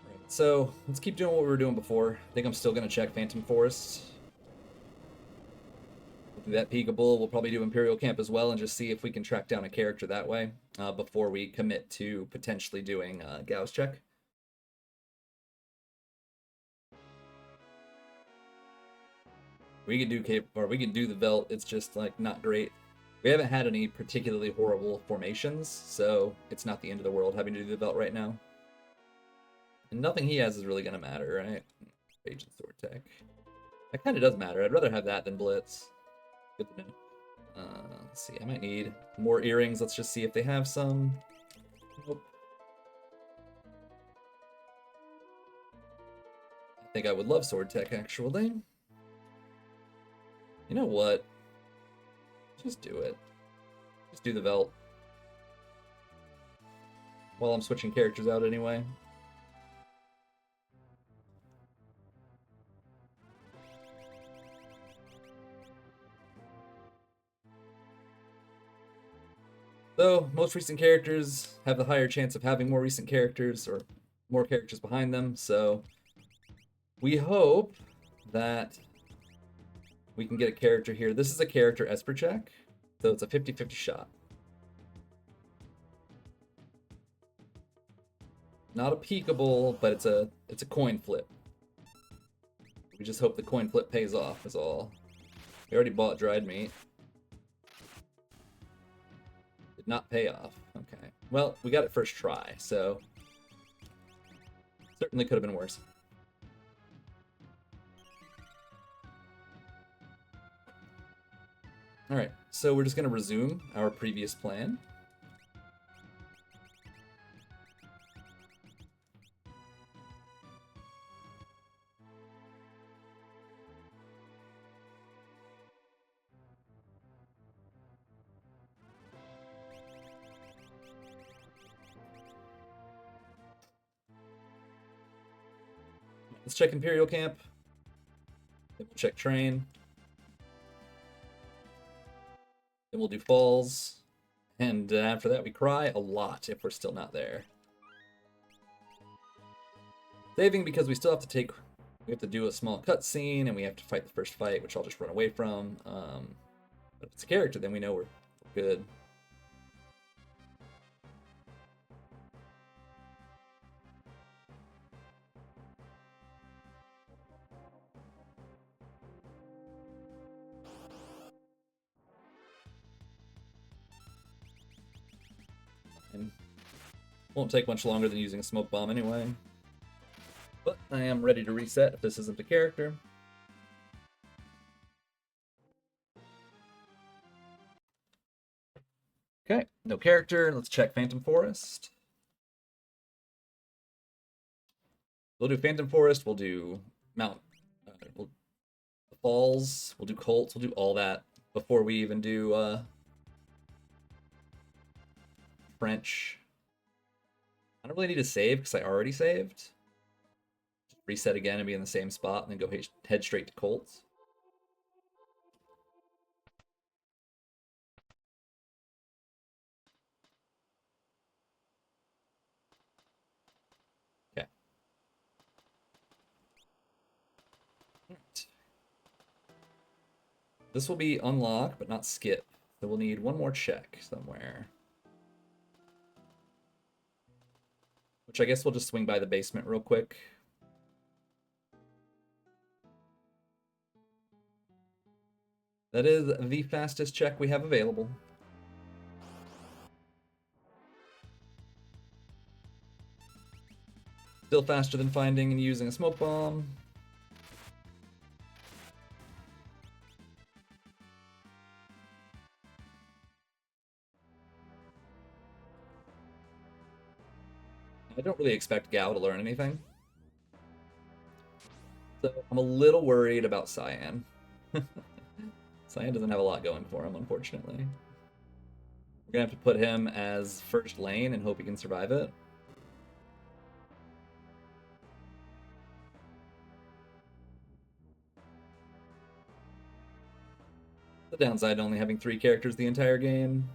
Alright, so let's keep doing what we were doing before. I think I'm still going to check Phantom Forest. We'll do that Peekaboo. We'll probably do Imperial Camp as well and just see if we can track down a character that way before we commit to potentially doing Gauss check. We can do Cape, or we can do the Velt. It's just like not great. We haven't had any particularly horrible formations, so it's not the end of the world having to do the Velt right now. And nothing he has is really gonna matter, right? Agent Sword Tech. That kind of does matter. I'd rather have that than Blitz. Good to know. Let's see. I might need more earrings. Let's just see if they have some. Nope. I think I would love Sword Tech actually. You know what? Just do it. Just do the Velt. While I'm switching characters out anyway. Though most recent characters have the higher chance of having more recent characters or more characters behind them, so we hope that we can get a character here. This is a character Esper check, so it's a 50-50 shot. Not a Peekaboo, but it's a coin flip. We just hope the coin flip pays off is all. We already bought dried meat. Did not pay off. Okay. Well, we got it first try, so certainly could have been worse. Alright, so we're just going to resume our previous plan. Let's check Imperial Camp. Then we'll check Train. Then we'll do Falls. And after that, we cry a lot if we're still not there. Saving because we still have to take... We have to do a small cutscene, and we have to fight the first fight, which I'll just run away from. But if it's a character, then we know we're good. And won't take much longer than using a smoke bomb anyway. But I am ready to reset if this isn't the character. Okay, no character. Let's check Phantom Forest. We'll do Phantom Forest. We'll do Mount. We'll Falls. We'll do Colts. We'll do all that before we even do French. I don't really need to save because I already saved. Just reset again and be in the same spot, and then go head straight to Colts. Okay. Alright. This will be unlock, but not skip. So we'll need one more check somewhere. Which I guess we'll just swing by the basement real quick. That is the fastest check we have available. Still faster than finding and using a smoke bomb. I don't really expect Gao to learn anything. So I'm a little worried about Cyan. Cyan doesn't have a lot going for him, unfortunately. We're gonna have to put him as first lane and hope he can survive it. The downside only having 3 characters the entire game,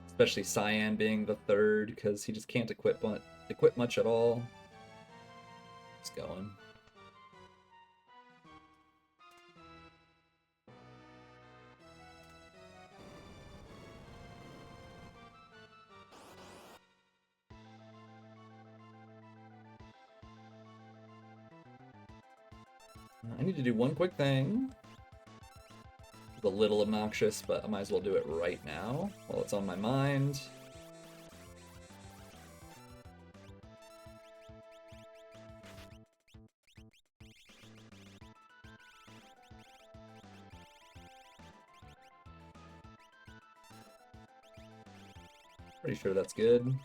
especially Cyan being the third, because he just can't equip much at all. Just going. I need to do one quick thing. It's a little obnoxious, but I might as well do it right now while it's on my mind. Pretty sure that's good.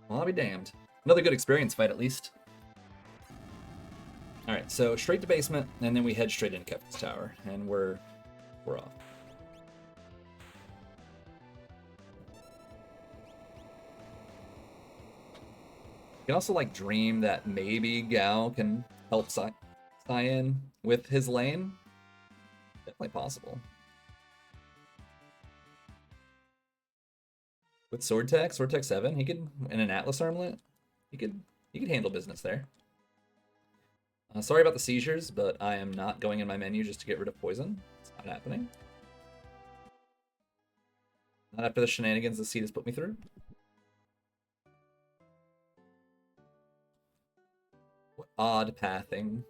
Well, I'll be damned. Another good experience fight, at least. Alright, so straight to basement, and then we head straight into Kevin's tower, and we're off. You can also, like, dream that maybe Gao can help Cyan with his lane. Definitely possible. With Sword Tech 7, he could, in an Atlas armlet, he could handle business there. Sorry about the seizures, but I am not going in my menu just to get rid of poison. It's not happening. Not after the shenanigans the seed has put me through. What odd pathing.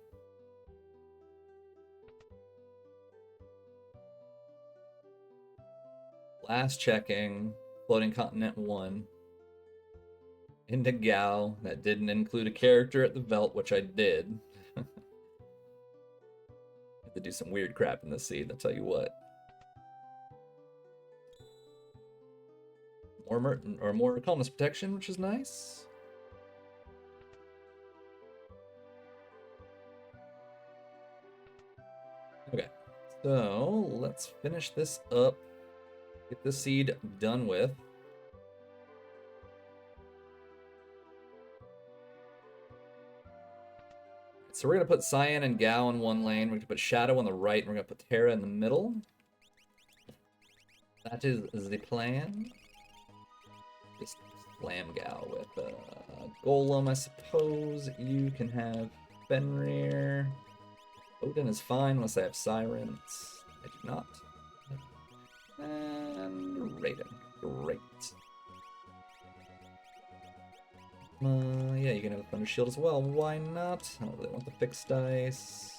Last checking, floating continent 1. Into Gao, that didn't include a character at the Velt, which I did. Have to do some weird crap in this seed, I'll tell you what. More calmness protection, which is nice. Okay, so let's finish this up. Get the seed done with. So we're going to put Cyan and Gao in one lane. We're going to put Shadow on the right. And we're going to put Terra in the middle. That is the plan. Just slam Gao with Golem, I suppose. You can have Fenrir. Odin is fine unless I have Sirens. I do not. And Raiden. Great. Yeah, you can have a Thunder Shield as well. Why not? I don't really want the fixed dice.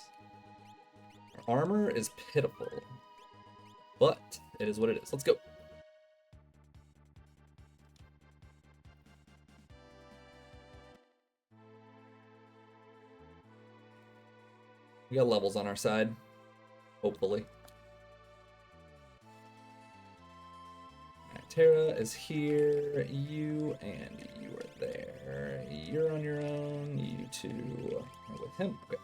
Our armor is pitiful. But it is what it is. Let's go. We got levels on our side. Hopefully. Terra is here, you and you are there. You're on your own, you two are with him. Okay.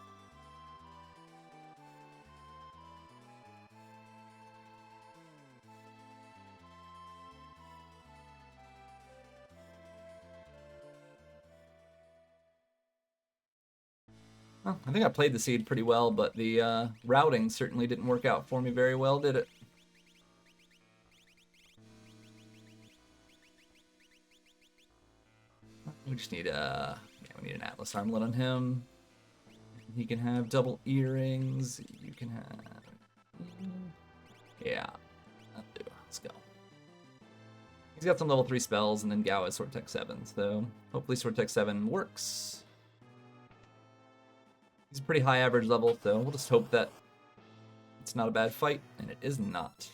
Well, I think I played the seed pretty well, but the routing certainly didn't work out for me very well, did it? We just need we need an Atlas armlet on him. He can have double earrings. You can have, yeah, that'll do. Let's go. He's got some level 3 spells, and then Gao has Sword Tech 7, so hopefully Sword Tech 7 works. He's a pretty high average level, so we'll just hope that it's not a bad fight, and it is not.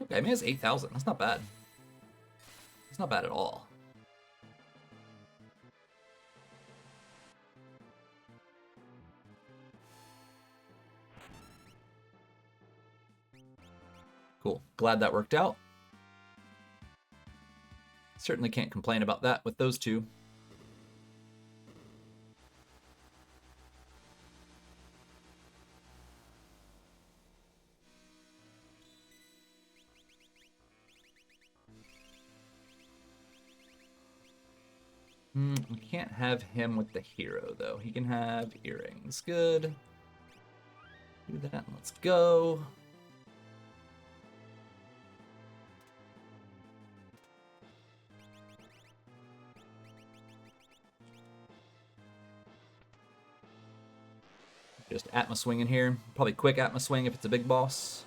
Okay, I mean, it's 8,000. That's not bad. It's not bad at all. Cool. Glad that worked out. Certainly can't complain about that with those two. We can't have him with the hero, though. He can have earrings. Good. Do that. Let's go. Just Atma swing in here. Probably quick Atma swing if it's a big boss.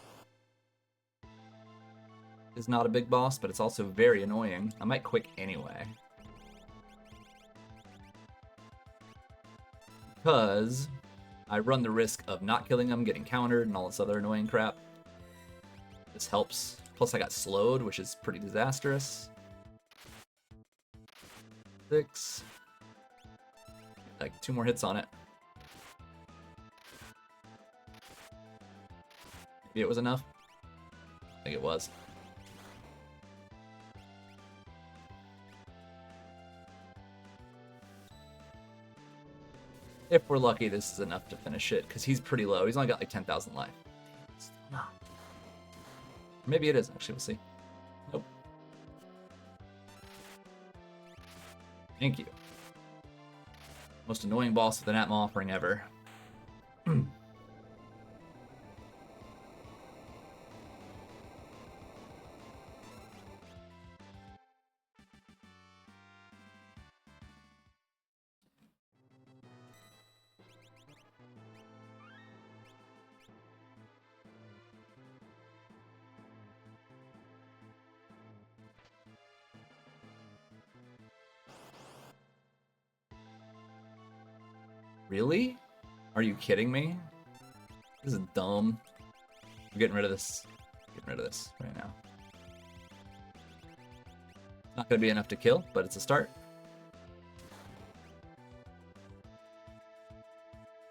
It's not a big boss, but it's also very annoying. I might quick anyway. Because I run the risk of not killing him, getting countered, and all this other annoying crap. This helps. Plus I got slowed, which is pretty disastrous. 6. Like 2 more hits on it. Maybe it was enough. I think it was. If we're lucky, this is enough to finish it, because he's pretty low. He's only got like 10,000 life. Or maybe it is, actually. We'll see. Nope. Thank you. Most annoying boss with an Atma offering ever. Really? Are you kidding me? This is dumb. I'm getting rid of this. Getting rid of this right now. Not gonna be enough to kill, but it's a start.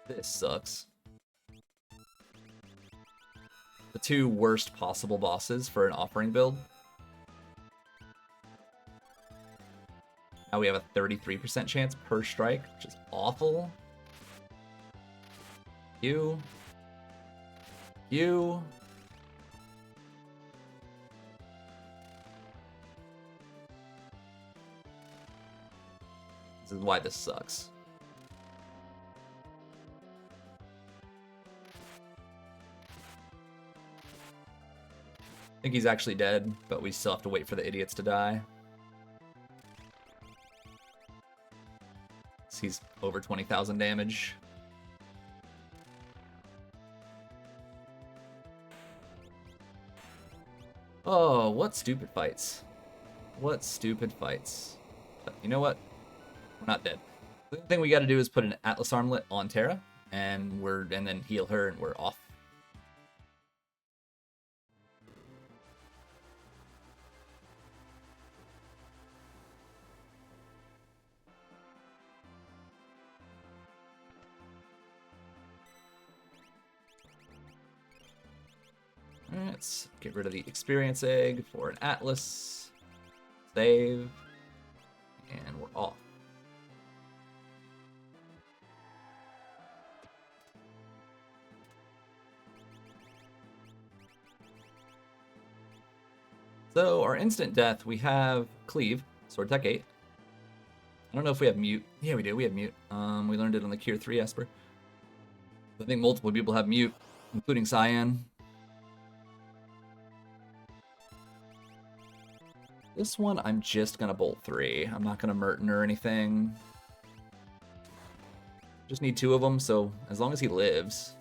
This sucks. The 2 worst possible bosses for an offering build. Now we have a 33% chance per strike, which is awful. You. This is why this sucks. I think he's actually dead, but we still have to wait for the idiots to die. He's over 20,000 damage. Oh, what stupid fights. What stupid fights. But you know what? We're not dead. The thing we gotta do is put an Atlas armlet on Terra, and then heal her, and we're off. Alright, let's get rid of the experience egg for an Atlas. Save. And we're off. So our instant death, we have Cleave, Sword Tech 8. I don't know if we have Mute. Yeah, we do. We have Mute. We learned it on the Cure 3 Esper. I think multiple people have Mute, including Cyan. This one, I'm just gonna bolt 3. I'm not gonna Merton or anything. Just need 2 of them, so as long as he lives.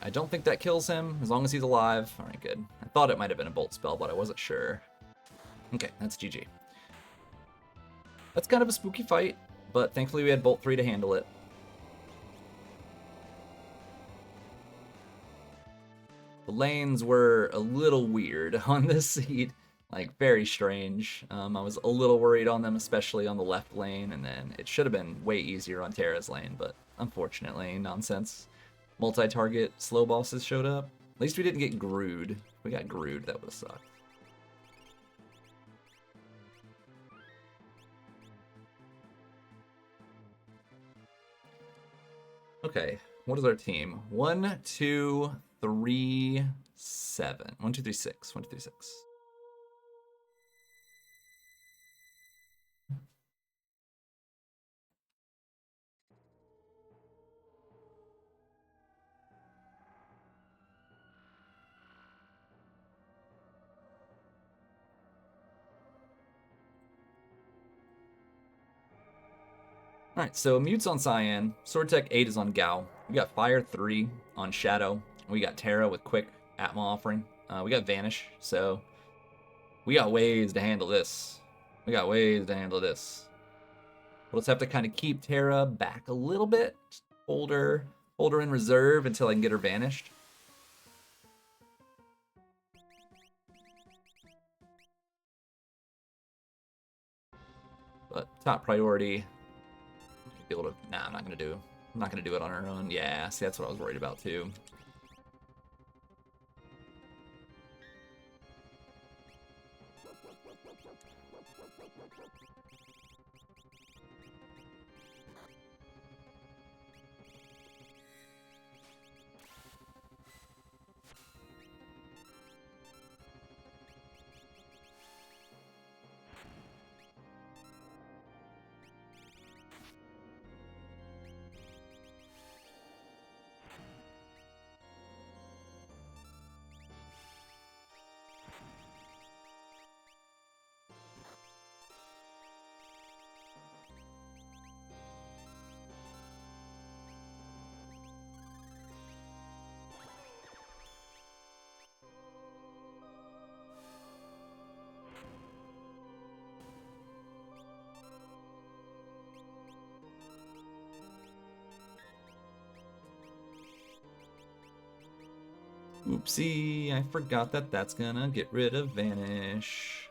I don't think that kills him, as long as he's alive. Alright, good. I thought it might have been a bolt spell, but I wasn't sure. Okay, that's GG. That's kind of a spooky fight, but thankfully we had bolt 3 to handle it. The lanes were a little weird on this seed, like very strange. I was a little worried on them, especially on the left lane, and then it should have been way easier on Terra's lane, but unfortunately, nonsense. Multi-target slow bosses showed up. At least we didn't get Grood. If we got Grood, that would have sucked. Okay, what is our team? 1, 2, 3, 7. 1, 2, 3, 6. 1, 2, 3, 6. Alright, so Mute's on Cyan, Sword Tech 8 is on Gao. We got Fire 3 on Shadow. We got Terra with Quick, Atma offering. We got Vanish, so we got ways to handle this. We got ways to handle this. We'll just have to kind of keep Terra back a little bit. Hold her in reserve until I can get her vanished. But top priority. Be able to. Nah, I'm not gonna do. I'm not gonna do it on her own. Yeah, see, that's what I was worried about too. Oopsie, I forgot that that's gonna get rid of Vanish.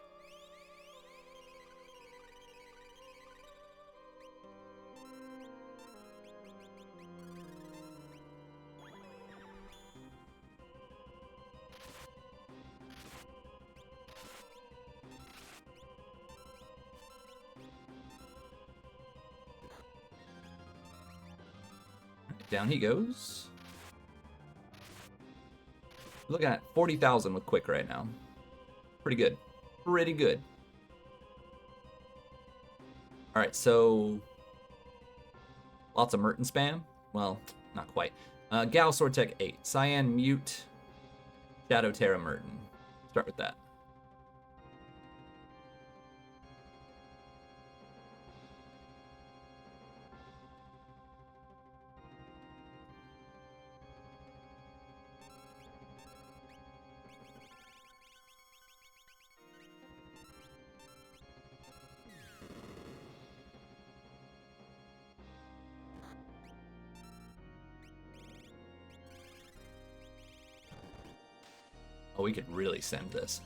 Down he goes. Looking at 40,000 with Quick right now. Pretty good. Pretty good. Alright, so lots of Merton spam. Well, not quite. Gao Sword Tech 8. Cyan Mute. Shadow Terra Merton. Start with that. Oh, we could really send this.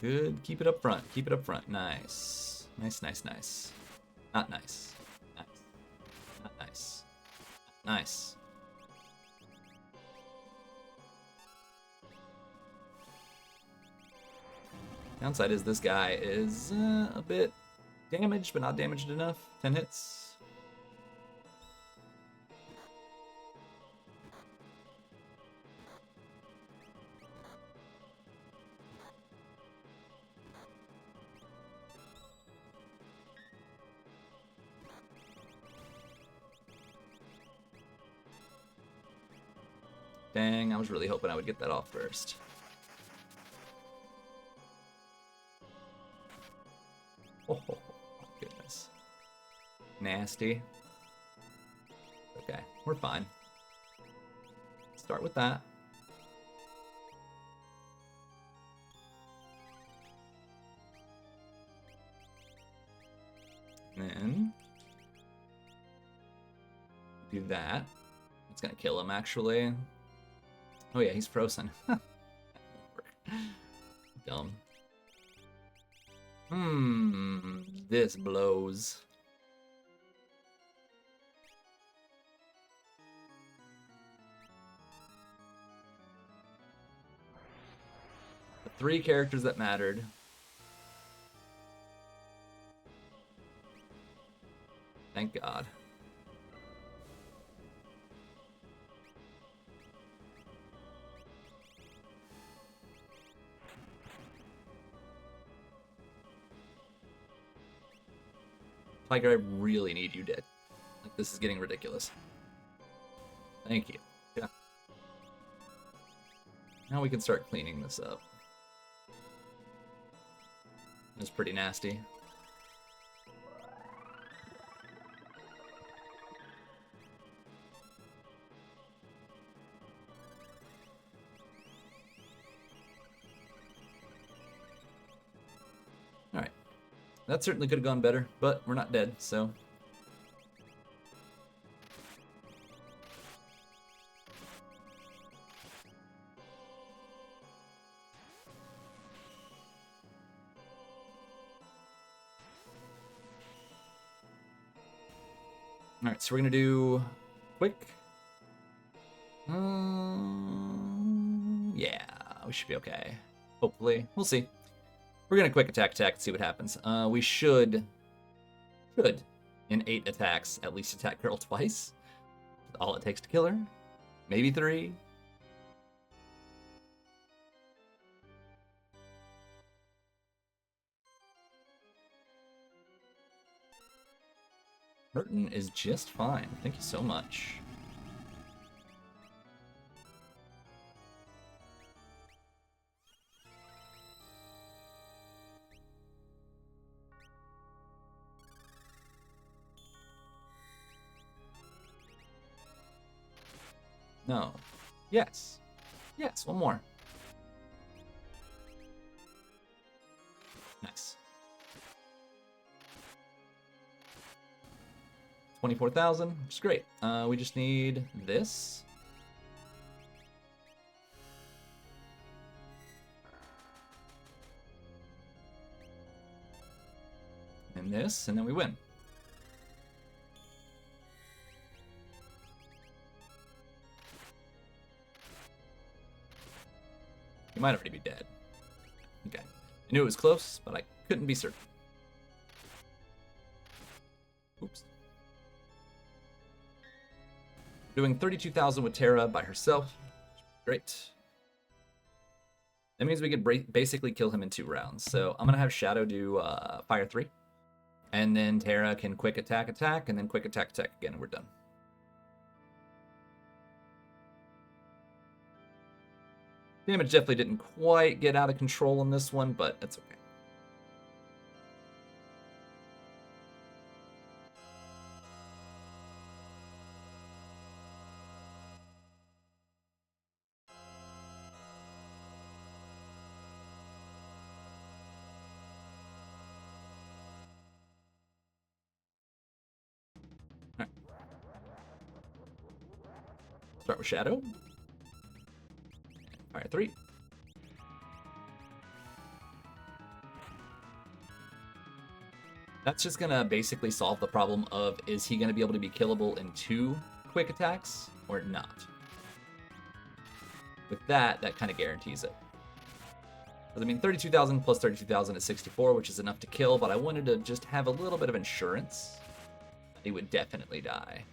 Good. Keep it up front. Keep it up front. Nice. Nice, nice, nice. Not nice. Nice. Not nice. Nice. Downside is this guy is a bit damaged, but not damaged enough. 10 hits. Dang, I was really hoping I would get that off first. Oh, goodness. Nasty. Okay, we're fine. Start with that. And then do that. It's gonna kill him, actually. Oh yeah, he's frozen. Dumb. This blows. The 3 characters that mattered. Thank God. Tiger, I really need you dead. Like, this is getting ridiculous. Thank you. Yeah. Now we can start cleaning this up. It's pretty nasty. Alright. That certainly could have gone better, but we're not dead, so... Alright, so we're gonna do quick. Yeah, we should be okay. Hopefully. We'll see. We're gonna quick attack and see what happens. We should, in 8 attacks, at least attack Girl twice. All it takes to kill her. Maybe 3. Merton is just fine. Thank you so much. No. Yes. Yes, one more. Nice. 24,000, which is great. We just need this. And this, and then we win. You might already be dead. Okay. I knew it was close, but I couldn't be certain. Oops. Doing 32,000 with Terra by herself. Great. That means we could basically kill him in 2 rounds. So I'm going to have Shadow do Fire 3. And then Terra can quick attack, and then quick attack again, and we're done. Damage definitely didn't quite get out of control in this one, but it's okay. All right. Start with Shadow. Fire 3. That's just gonna basically solve the problem of, is he gonna be able to be killable in 2 quick attacks or not? With that kind of guarantees it. Because I mean, 32,000 plus 32,000 is 64, which is enough to kill, but I wanted to just have a little bit of insurance. He would definitely die.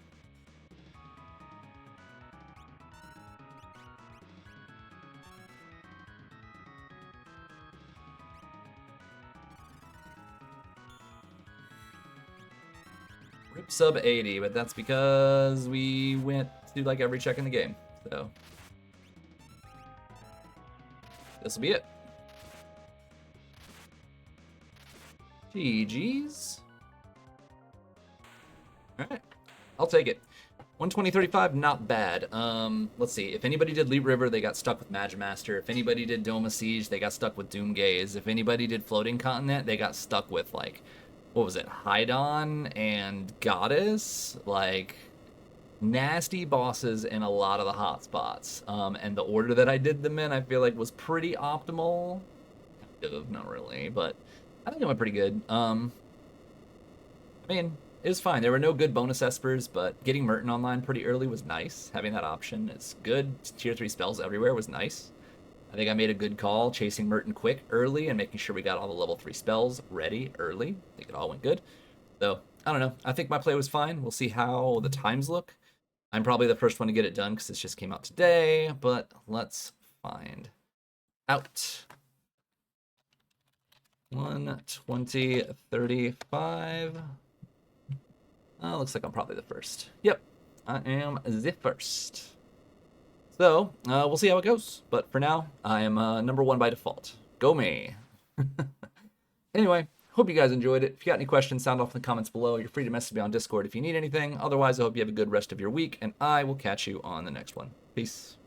Rip sub 80, but that's because we went through like every check in the game. So this will be it. GG's. Alright, I'll take it. 120.35, not bad. Let's see. If anybody did Leap River, they got stuck with Magimaster. If anybody did Dome Siege, they got stuck with Doomgaze. If anybody did Floating Continent, they got stuck with, like, what was it? Hydon and Goddess? Like, nasty bosses in a lot of the hotspots. And the order that I did them in, I feel like was pretty optimal. Kind of, not really, but I think it went pretty good. I mean, it was fine. There were no good bonus espers, but getting Merton online pretty early was nice. Having that option is good. Tier 3 spells everywhere was nice. I think I made a good call chasing Merton quick early and making sure we got all the level 3 spells ready early. I think it all went good. So, I don't know. I think my play was fine. We'll see how the times look. I'm probably the first one to get it done because this just came out today, but let's find out. 120.35. Looks like I'm probably the first. Yep, I am the first. So, we'll see how it goes. But for now, I am number 1 by default. Go me. Anyway, hope you guys enjoyed it. If you got any questions, sound off in the comments below. You're free to message me on Discord if you need anything. Otherwise, I hope you have a good rest of your week, and I will catch you on the next one. Peace.